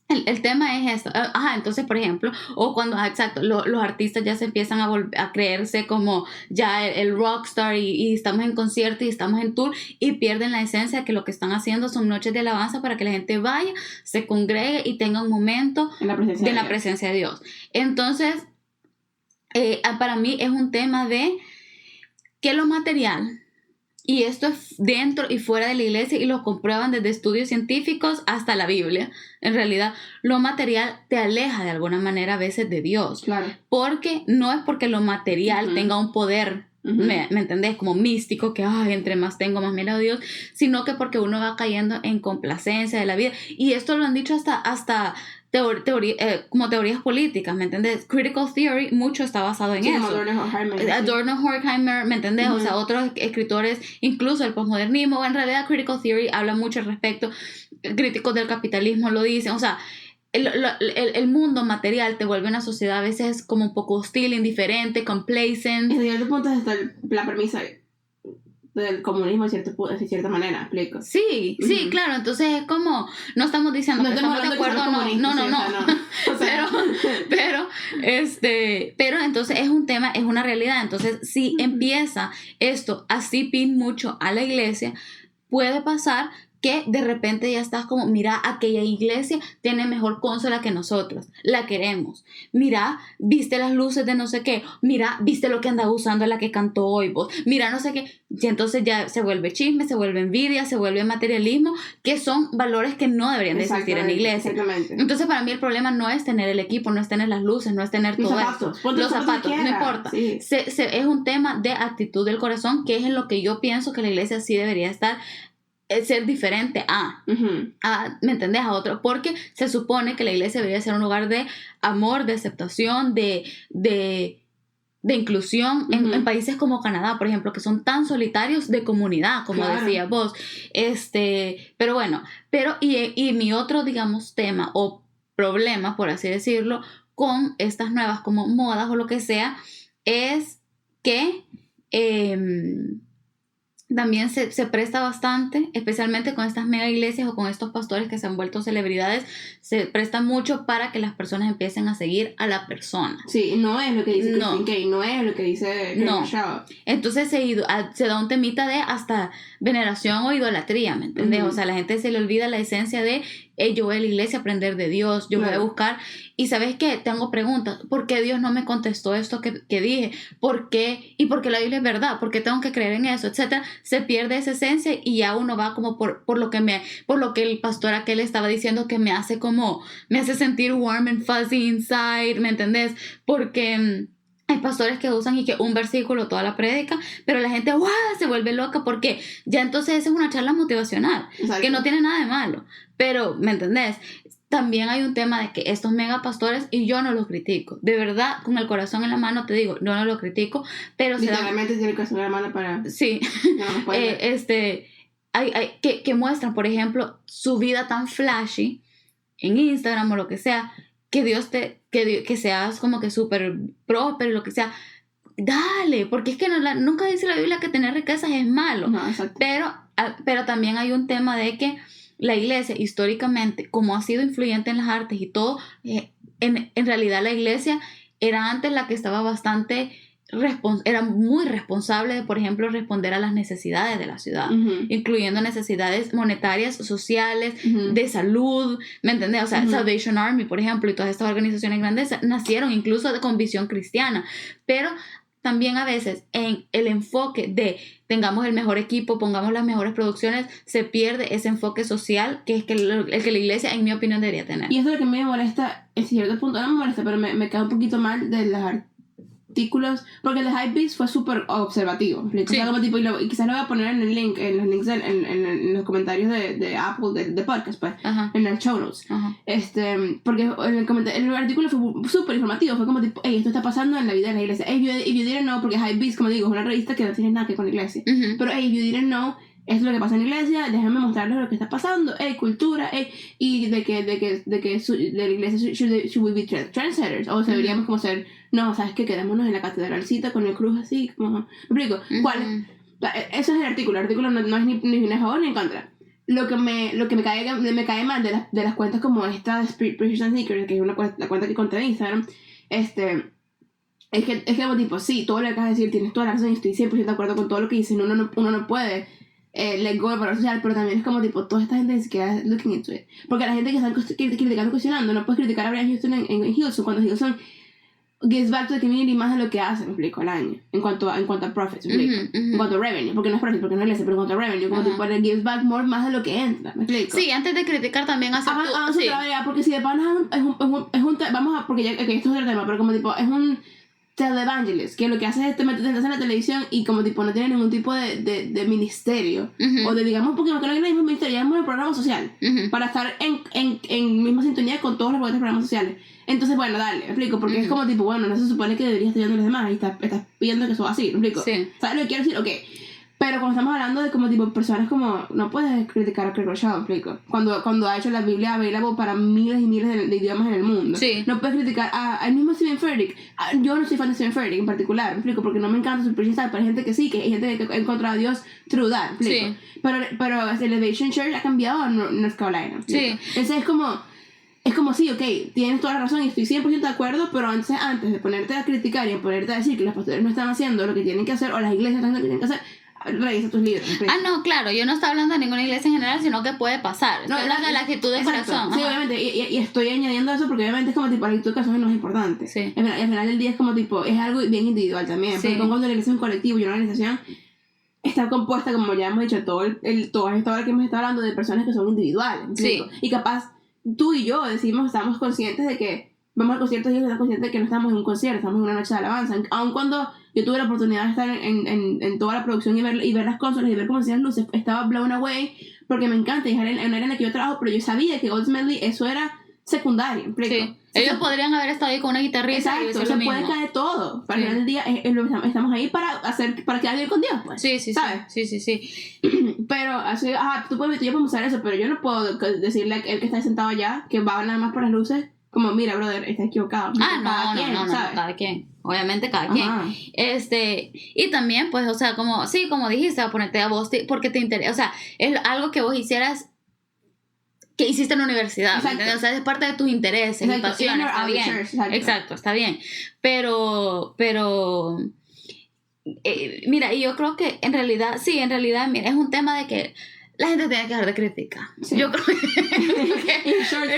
el tema es esto. Ajá, entonces, por ejemplo, o cuando, exacto, los artistas ya se empiezan a creerse como ya el rockstar y estamos en concierto y estamos en tour y pierden la esencia que lo que están haciendo son noches de alabanza para que la gente vaya, se congregue y tenga un momento En la presencia de de la Dios. presencia de Dios. Entonces, para mí es un tema de que lo material, y esto es dentro y fuera de la iglesia y lo comprueban desde estudios científicos hasta la Biblia, en realidad lo material te aleja de alguna manera a veces de Dios, Claro. porque no es porque lo material tenga un poder, ¿me entendés? Como místico, que ay, entre más tengo más miedo a Dios, sino que porque uno va cayendo en complacencia de la vida, y esto lo han dicho hasta como teorías políticas, ¿me entendés? Critical theory mucho está basado en Sí, eso. como Adorno Horkheimer, ¿me entendés? O sea, otros escritores, incluso el posmodernismo, en realidad Critical Theory habla mucho al respecto, críticos del capitalismo lo dicen, o sea, el mundo material te vuelve una sociedad a veces como un poco hostil, indiferente, complacent. En cierto punto está la premisa del comunismo de cierta manera, explico. Sí, sí, claro, entonces es como, no estamos diciendo que estamos de acuerdo, no, pero entonces es un tema, es una realidad, entonces si empieza esto a seeping mucho a la iglesia, puede pasar que de repente ya estás como, mira, aquella iglesia tiene mejor consola que nosotros, la queremos, mira, viste las luces de no sé qué, mira, viste lo que andaba usando la que cantó hoy vos, mira no sé qué, y entonces ya se vuelve chisme, se vuelve envidia, se vuelve materialismo, que son valores que no deberían de existir en la iglesia. Entonces para mí el problema no es tener el equipo, no es tener las luces, no es tener todo esto, los zapatos, no importa, sí. Es un tema de actitud del corazón, que es en lo que yo pienso que la iglesia sí debería estar, ser diferente a, ¿me entendés? A otro, porque se supone que la iglesia debería ser un lugar de amor, de aceptación, de inclusión, en países como Canadá, por ejemplo, que son tan solitarios, de comunidad, como decías vos, pero bueno, y mi otro, digamos, tema o problema, por así decirlo, con estas nuevas como modas o lo que sea, es que también se presta bastante, especialmente con estas mega iglesias o con estos pastores que se han vuelto celebridades, se presta mucho para que las personas empiecen a seguir a la persona. Sí, no es lo que dice Christine Kane, no es lo que dice Shaw. Entonces se da un temita de hasta veneración o idolatría, ¿me entiendes? O sea, a la gente se le olvida la esencia de yo voy a la iglesia a aprender de Dios, yo voy a buscar, y ¿sabes qué? Tengo preguntas, ¿por qué Dios no me contestó esto que dije? ¿Por qué? Y porque la Biblia es verdad, ¿por qué tengo que creer en eso? Etcétera. Se pierde esa esencia y ya uno va como por lo que el pastor aquel estaba diciendo, que me hace sentir warm and fuzzy inside, ¿me entendés? Porque hay pastores que usan y que un versículo toda la prédica, pero la gente se vuelve loca porque ya entonces esa es una charla motivacional. Exacto. Que no tiene nada de malo, pero ¿me entendés? También hay un tema de que estos mega pastores, y yo no los critico, de verdad, con el corazón en la mano te digo, no los critico, pero literalmente tiene el corazón en la mano para... Sí. No que muestran, por ejemplo, su vida tan flashy en Instagram o lo que sea, que Dios que seas como que súper próspero y lo que sea. Dale, porque es que nunca dice la Biblia que tener riquezas es malo. No, pero también hay un tema de que la iglesia históricamente, como ha sido influyente en las artes y todo, en realidad la iglesia era antes la que estaba bastante... era muy responsable de, por ejemplo, responder a las necesidades de la ciudad, incluyendo necesidades monetarias, sociales, de salud, ¿me entendés? O sea, Salvation Army, por ejemplo, y todas estas organizaciones grandes nacieron incluso con visión cristiana, pero también a veces en el enfoque de tengamos el mejor equipo, pongamos las mejores producciones, se pierde ese enfoque social que es el que la iglesia, en mi opinión, debería tener. Y eso es lo que me molesta, en cierto punto, no me molesta, pero me queda un poquito mal de las artículos, porque el de Hypebeast fue súper observativo, sí. O sea, como tipo, y quizás lo voy a poner en el link, en los links en los comentarios de Apple, de podcast, pues, en el show notes. Porque el artículo fue súper informativo, fue como tipo, hey, esto está pasando en la vida de la iglesia, hey, if you didn't know, porque Hypebeast, como digo, es una revista que no tiene nada que ver con la iglesia, pero hey, if you didn't know, esto es lo que pasa en la iglesia, déjenme mostrarles lo que está pasando, cultura, y de que de la iglesia should we be trendsetters, o deberíamos como ser, no, ¿sabes qué? Quedémonos en la catedralcita con el cruz así, como, ¿me explico? ¿Cuál? Eso es el artículo no es ni a favor ni en contra. Lo que me cae mal de las cuentas como esta de Preachers and Sneakers, que es la cuenta que encontré en Instagram, es que como tipo, sí, todo lo que acabas de decir, tienes toda la razón y estoy 100% de acuerdo con todo lo que dicen, uno no puede let go del valor social, pero también es como tipo, toda esta gente ni siquiera looking into it, porque la gente que está criticando, cuestionando, no puedes criticar a Brian Houston en Hillsong cuando Hillsong gives back to the community más de lo que hace, me explico, al año, en cuanto a profits, me explico, en cuanto a revenue, porque no es profit, porque no es iglesia, pero en cuanto a revenue, como tipo, le gives back more más de lo que entra, me explico. Sí, antes de criticar también hacer sí. Porque si de pana es un vamos a, porque ya, okay, esto es otro tema, pero como tipo, es un televangelist, que lo que hace es te metes en la televisión y como tipo no tiene ningún tipo de ministerio, o de, digamos, porque no hay el mismo ministerio, ya es un programa social, para estar en misma sintonía con todos los programas sociales. Entonces, bueno, dale, me explico, porque es como tipo, bueno, no se supone que deberías estar yendo a los demás y estás pidiendo que eso va así, me explico. Sí. ¿Sabes lo que quiero decir? Ok. Pero cuando estamos hablando de como tipo personas como, no puedes criticar a Craig Shaw, me explico. Cuando ha hecho la Biblia available para miles y miles de idiomas en el mundo. Sí. No puedes criticar al mismo Steven Furtick. Yo no soy fan de Steven Furtick en particular, me explico, porque no me encanta su preaching style, pero hay gente que sí, que hay gente que ha encontrado a Dios through that, me explico. Sí. Pero Elevation Church ha cambiado a North Carolina. Sí. Entonces es como sí, ok, tienes toda la razón y estoy 100% de acuerdo, pero antes de ponerte a criticar y ponerte a decir que los pastores no están haciendo lo que tienen que hacer, o las iglesias están haciendo lo que tienen que hacer, revisa tus libros. No, claro, yo no estoy hablando de ninguna iglesia en general, sino que puede pasar. Estoy hablando de la actitud de corazón. Sí, obviamente, y estoy añadiendo eso porque obviamente es como tipo la actitud de corazón es lo más importante. Sí. Al final del día es como tipo, es algo bien individual también. Sí. Porque cuando la iglesia es un colectivo y una organización está compuesta, como ya hemos dicho, toda esta hora que hemos estado hablando de personas que son individuales. Sí. Y capaz tú y yo estamos conscientes de que vamos al concierto y ellos están conscientes de que no estamos en un concierto, estamos en una noche de alabanza. Aun cuando yo tuve la oportunidad de estar en toda la producción y ver las consolas y ver cómo hacían luces, estaba blown away porque me encanta y es en área en la que yo trabajo, pero yo sabía que ultimately eso era secundario. Sí. Ellos podrían haber estado ahí con una guitarrita. Exacto, se puede caer todo. Para el final del día estamos ahí para quedar bien con Dios, pues. Sí, ¿sabes? Sí. Pero así, tú yo podemos hacer eso, pero yo no puedo decirle a él que está sentado allá, que va nada más por las luces, como, mira, brother, estás equivocado. No, cada quien. Obviamente cada quien. Y también, pues, o sea, como dijiste, a ponerte a vos, porque te interesa, o sea, es algo que vos hicieras, que hiciste en la universidad, o sea, es parte de tus intereses y pasiones, está bien. Exacto, está bien. Pero mira, y yo creo que en realidad, mira, es un tema de que la gente tiene que dejar de criticar. Sí. Yo creo que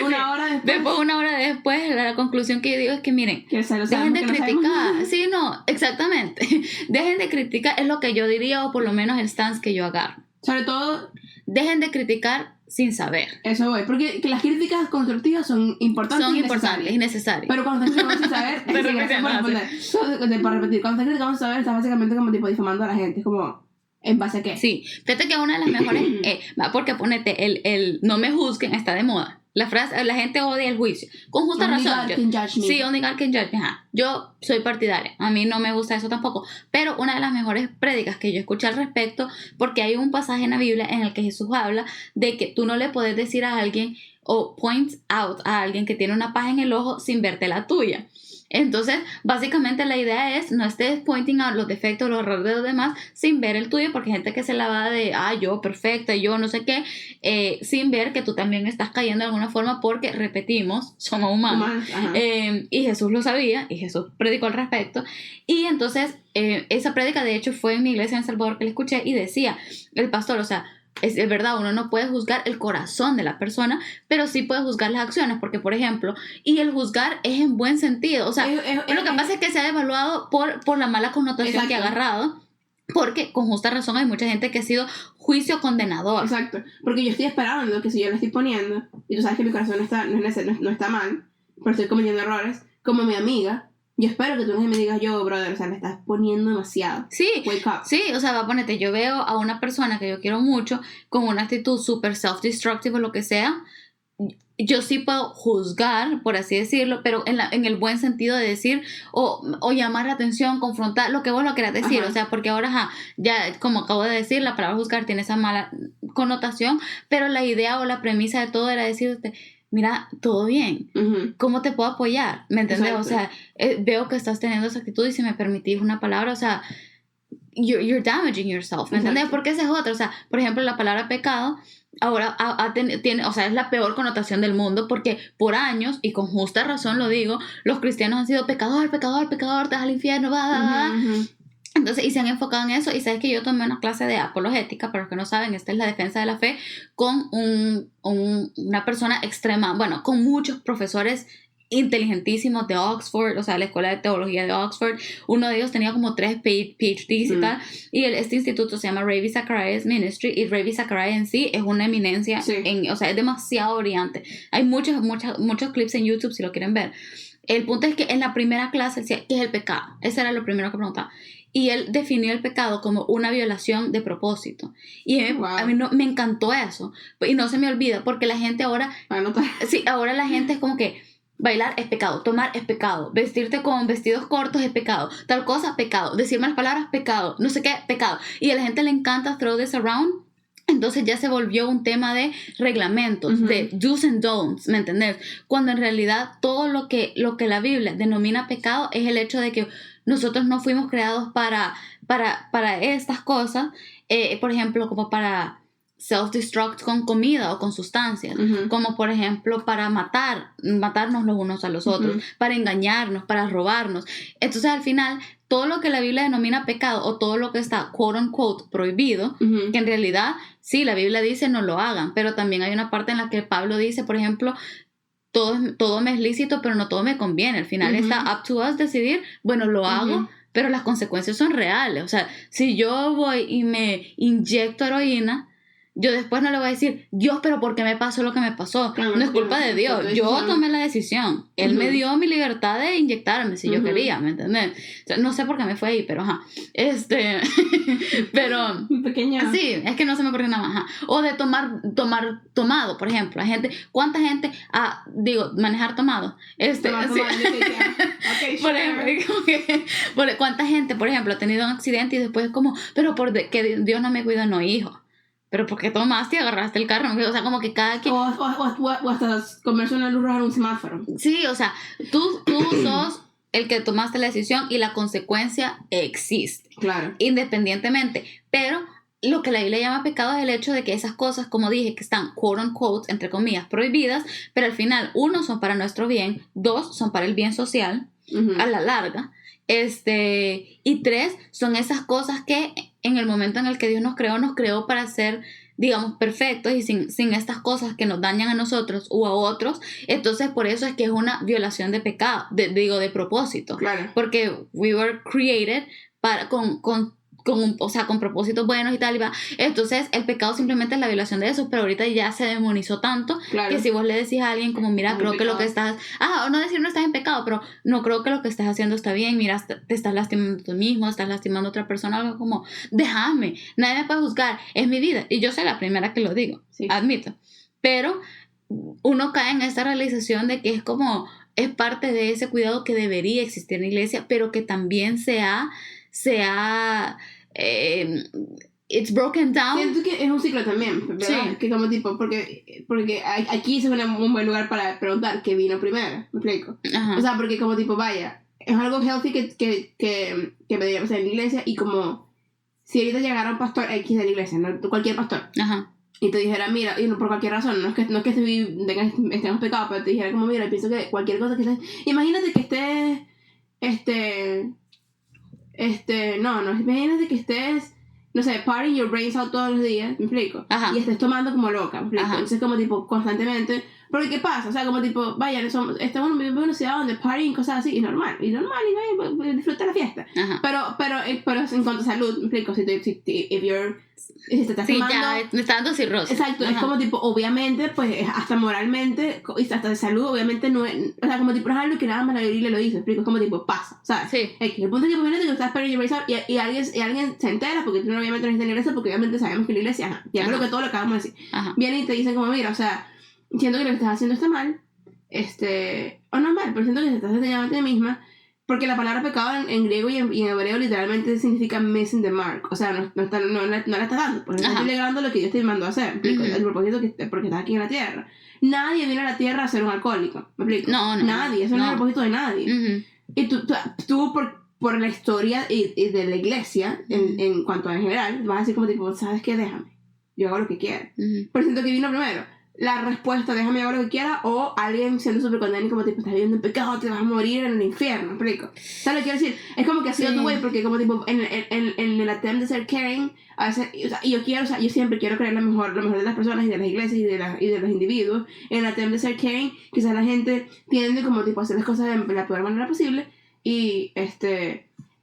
una hora después, la conclusión que yo digo es que miren, dejen de criticar. Sí, no, exactamente. Dejen de criticar, es lo que yo diría, o por lo menos el stance que yo agarro. Sobre todo, dejen de criticar sin saber. Eso voy, porque las críticas constructivas son importantes y necesarias. Pero cuando estás criticando sin saber, para repetir, cuando estás criticando sin saber, estás básicamente como tipo difamando a la gente, es como, ¿en base a qué? Sí, fíjate que una de las mejores, porque ponete, el no me juzguen está de moda. La frase, la gente odia el juicio. Con justa razón. Sí, only God can judge me. Yo soy partidaria. A mí no me gusta eso tampoco. Pero una de las mejores prédicas que yo escuché al respecto, porque hay un pasaje en la Biblia en el que Jesús habla de que tú no le puedes decir a alguien o point out a alguien que tiene una paja en el ojo sin verte la tuya. Entonces, básicamente la idea es no estés pointing out los defectos, los errores de los demás sin ver el tuyo, porque hay gente que se la va de, yo perfecta, yo no sé qué, sin ver que tú también estás cayendo de alguna forma, porque repetimos, somos humanos. Y Jesús lo sabía, y Jesús predicó al respecto, y entonces esa prédica de hecho fue en mi iglesia en El Salvador que la escuché, y decía el pastor, o sea, es verdad, uno no puede juzgar el corazón de la persona, pero sí puede juzgar las acciones, porque por ejemplo, y el juzgar es en buen sentido, o sea, lo que pasa es que se ha devaluado por la mala connotación que ha agarrado, porque con justa razón hay mucha gente que ha sido juicio condenador. Exacto, porque yo estoy esperando que si yo lo estoy poniendo, y tú sabes que mi corazón no está mal, pero estoy cometiendo errores, como mi amiga, yo espero que tú no me digas, yo, brother, o sea, me estás poniendo demasiado. Sí, wake up. Sí, o sea, va a ponerte, yo veo a una persona que yo quiero mucho con una actitud súper self-destructive o lo que sea, yo sí puedo juzgar, por así decirlo, pero en el buen sentido de decir, o llamar la atención, confrontar, lo que vos lo quieras decir, o sea, porque ahora, ya como acabo de decir, la palabra juzgar tiene esa mala connotación, pero la idea o la premisa de todo era decirte, mira, todo bien, ¿cómo te puedo apoyar? ¿Me entiendes? O sea, veo que estás teniendo esa actitud y si me permitís una palabra, o sea, you're damaging yourself, ¿me entiendes? Porque esa es otra, o sea, por ejemplo, la palabra pecado ahora tiene, o sea, es la peor connotación del mundo, porque por años, y con justa razón lo digo, los cristianos han sido pecador, te vas al infierno, va. Entonces, y se han enfocado en eso, y sabes que yo tomé una clase de apologética, para los que no saben, esta es la defensa de la fe, con una persona extrema, bueno, con muchos profesores inteligentísimos de Oxford, o sea, la escuela de teología de Oxford. Uno de ellos tenía como 3 PhDs y tal, y este instituto se llama Ravi Zacharias Ministry, y Ravi Zacharias en sí es una eminencia, o sea, es demasiado brillante. Hay muchos clips en YouTube si lo quieren ver. El punto es que en la primera clase decía, ¿qué es el pecado? Ese era lo primero que preguntaba. Y él definió el pecado como una violación de propósito. Y a mí me encantó eso. Y no se me olvida, porque la gente ahora... Sí, ahora la gente es como que bailar es pecado, tomar es pecado, vestirte con vestidos cortos es pecado, tal cosa, pecado, decir malas palabras, pecado, no sé qué, pecado. Y a la gente le encanta throw this around. Entonces ya se volvió un tema de reglamentos, de do's and don'ts, ¿me entendés? Cuando en realidad todo lo que la Biblia denomina pecado es el hecho de que nosotros no fuimos creados para estas cosas, por ejemplo, como para self-destruct con comida o con sustancias, como por ejemplo para matarnos los unos a los otros, para engañarnos, para robarnos. Entonces al final todo lo que la Biblia denomina pecado, o todo lo que está quote unquote prohibido, que en realidad sí, la Biblia dice no lo hagan, pero también hay una parte en la que Pablo dice, por ejemplo, todo me es lícito, pero no todo me conviene. Al final está up to us decidir, bueno, lo hago, pero las consecuencias son reales. O sea, si yo voy y me inyecto heroína, yo después no le voy a decir, Dios, pero ¿por qué me pasó lo que me pasó? Claro, no es culpa de Dios, yo tomé la decisión. Él me dio mi libertad de inyectarme si yo quería, ¿me entiendes? O sea, no sé por qué me fue ahí, pero pero... Pequeña. Sí, es que no se me ocurrió nada más. O de tomado, por ejemplo. ¿Cuánta gente... manejar tomado. Por ejemplo, ¿cuánta gente, por ejemplo, ha tenido un accidente y después es como, pero que Dios no me cuida? No, hijo. Pero ¿por qué tomaste y agarraste el carro? O sea, como que cada quien... O hasta comerse una luz roja en un semáforo. Sí, o sea, tú sos el que tomaste la decisión y la consecuencia existe. Claro. Independientemente. Pero lo que la Biblia llama pecado es el hecho de que esas cosas, como dije, que están quote unquote, entre comillas, prohibidas, pero al final, 1, son para nuestro bien, 2, son para el bien social, a la larga, y 3, son esas cosas que en el momento en el que Dios nos creó para ser, digamos, perfectos y sin estas cosas que nos dañan a nosotros u a otros. Entonces por eso es que es una violación de pecado, de propósito. Claro. Porque we were created con propósitos buenos y tal, y va. Entonces el pecado simplemente es la violación de eso, pero ahorita ya se demonizó tanto, que si vos le decís a alguien como, mira, creo que lo que estás, o no decir no estás en pecado, pero no creo que lo que estás haciendo está bien, mira, te estás lastimando tú mismo, estás lastimando a otra persona, algo como, déjame, nadie me puede juzgar, es mi vida, y yo soy la primera que lo digo, admito, pero uno cae en esta realización de que es parte de ese cuidado que debería existir en la iglesia, pero que también it's broken down. Siento que es un ciclo también, ¿verdad? Sí. Que como tipo, porque aquí es un buen lugar para preguntar qué vino primero, ¿me explico? O sea, porque como tipo, vaya, es algo healthy que deberíamos hacer en la iglesia, y como si ahorita llegara un pastor X de la iglesia, ¿no? Cualquier pastor, y te dijera, mira, y no por cualquier razón, no es que estemos pecados, pero te dijera como, mira, pienso que cualquier cosa que estés, imagínate que imagínate que estés, no sé, partying your brains out todos los días, ¿me explico? Y estés tomando como loca, ¿me explico? Entonces como tipo, constantemente, porque ¿qué pasa? O sea, como tipo, vaya, estamos en una ciudad donde partying, cosas así, y normal, y disfruta la fiesta. Pero en cuanto a salud, ¿me explico? Si te estás tomando, ya me está dando cirrosis. Exacto, es como tipo, obviamente, pues hasta moralmente y hasta de salud, obviamente no es, o sea, como tipo, no es algo que nada más la Biblia lo dice, explico, es como tipo, pasa, ¿sabes? Sí. El punto es que imagínate que estás perdiendo y alguien se entera, porque tú no obviamente no estás en la iglesia, porque obviamente sabemos que la iglesia, ya creo que todo lo que acabamos de decir, viene y te dicen como, mira, o sea, siento que lo que estás haciendo está mal, o no es mal, pero siento que te estás enseñando a ti misma. Porque la palabra pecado en griego y en hebreo literalmente significa missing the mark. O sea, no la estás dando. Porque no estoy logrando lo que Dios te mandó a hacer. ¿Me explico? El propósito porque estás aquí en la tierra. Nadie viene a la tierra a ser un alcohólico. ¿Me explico? No. Nadie. Eso no es el propósito de nadie. Y tú por la historia y de la iglesia, en cuanto a en general, vas a decir como tipo, ¿sabes qué? Déjame, yo hago lo que quiera. Pero siento que vino primero la respuesta, déjame hago lo que quiera, o alguien siendo súper condenado como tipo, estás viviendo en pecado, te vas a morir en el infierno, explico. ¿Sabes lo que quiero decir? Es como que ha sido tu way, porque como tipo, en el attempt de ser caring, a veces, o sea, yo siempre quiero creer lo mejor de las personas y de las iglesias y de los individuos. En el attempt de ser caring, quizás la gente tiende como tipo a hacer las cosas de la peor manera posible, y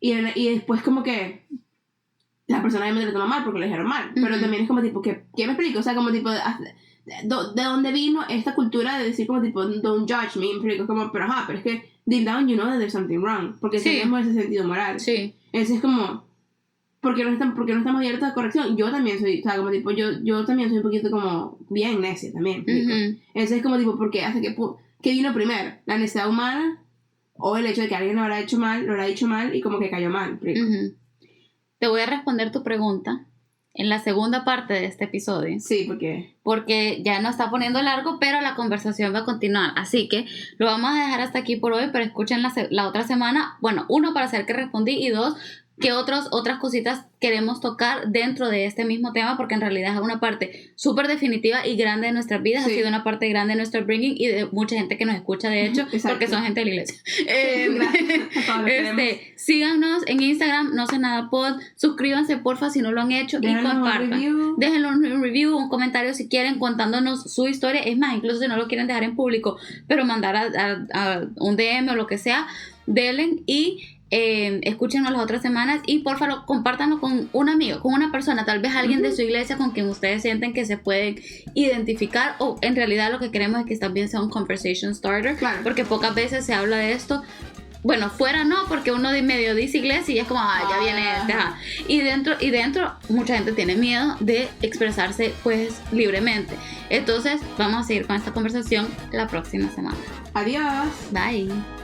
después como que la persona obviamente lo toma mal porque lo dijeron mal, pero también es como tipo, ¿qué me explico? O sea, como tipo, ¿de dónde vino esta cultura de decir como tipo, don't judge me? Me explico, como, pero es que deep down you know that there's something wrong, porque tenemos ese sentido moral. Entonces es como, ¿por qué no estamos abiertos a corrección? Yo también soy, o sea, como tipo, yo también soy un poquito como bien necia también, entonces es como tipo, porque hasta ¿qué vino primero? ¿La necesidad humana? O el hecho de que alguien lo habrá dicho mal y como que cayó mal. Te voy a responder tu pregunta en la segunda parte de este episodio. Sí, porque ya nos está poniendo largo, pero la conversación va a continuar. Así que lo vamos a dejar hasta aquí por hoy, pero escuchen la otra semana. Bueno, 1, para saber que respondí, y 2, qué otras cositas queremos tocar dentro de este mismo tema, porque en realidad es una parte súper definitiva y grande de nuestras vidas, ha sido una parte grande de nuestro bringing y de mucha gente que nos escucha, de hecho, porque son gente de la iglesia. Síganos en Instagram, no sé nada pod, suscríbanse porfa si no lo han hecho, y compartan. Déjenlo un review, un comentario si quieren, contándonos su historia. Es más, incluso si no lo quieren dejar en público, pero mandar a un DM o lo que sea, denle y escúchenos las otras semanas, y por favor compártanlo con un amigo, con una persona, tal vez alguien de su iglesia con quien ustedes sienten que se pueden identificar, o en realidad lo que queremos es que también sea un conversation starter, porque pocas veces se habla de esto. Bueno, fuera no, porque uno de medio dice iglesia y es como, ya viene y dentro mucha gente tiene miedo de expresarse pues libremente. Entonces vamos a seguir con esta conversación la próxima semana. Adiós. Bye.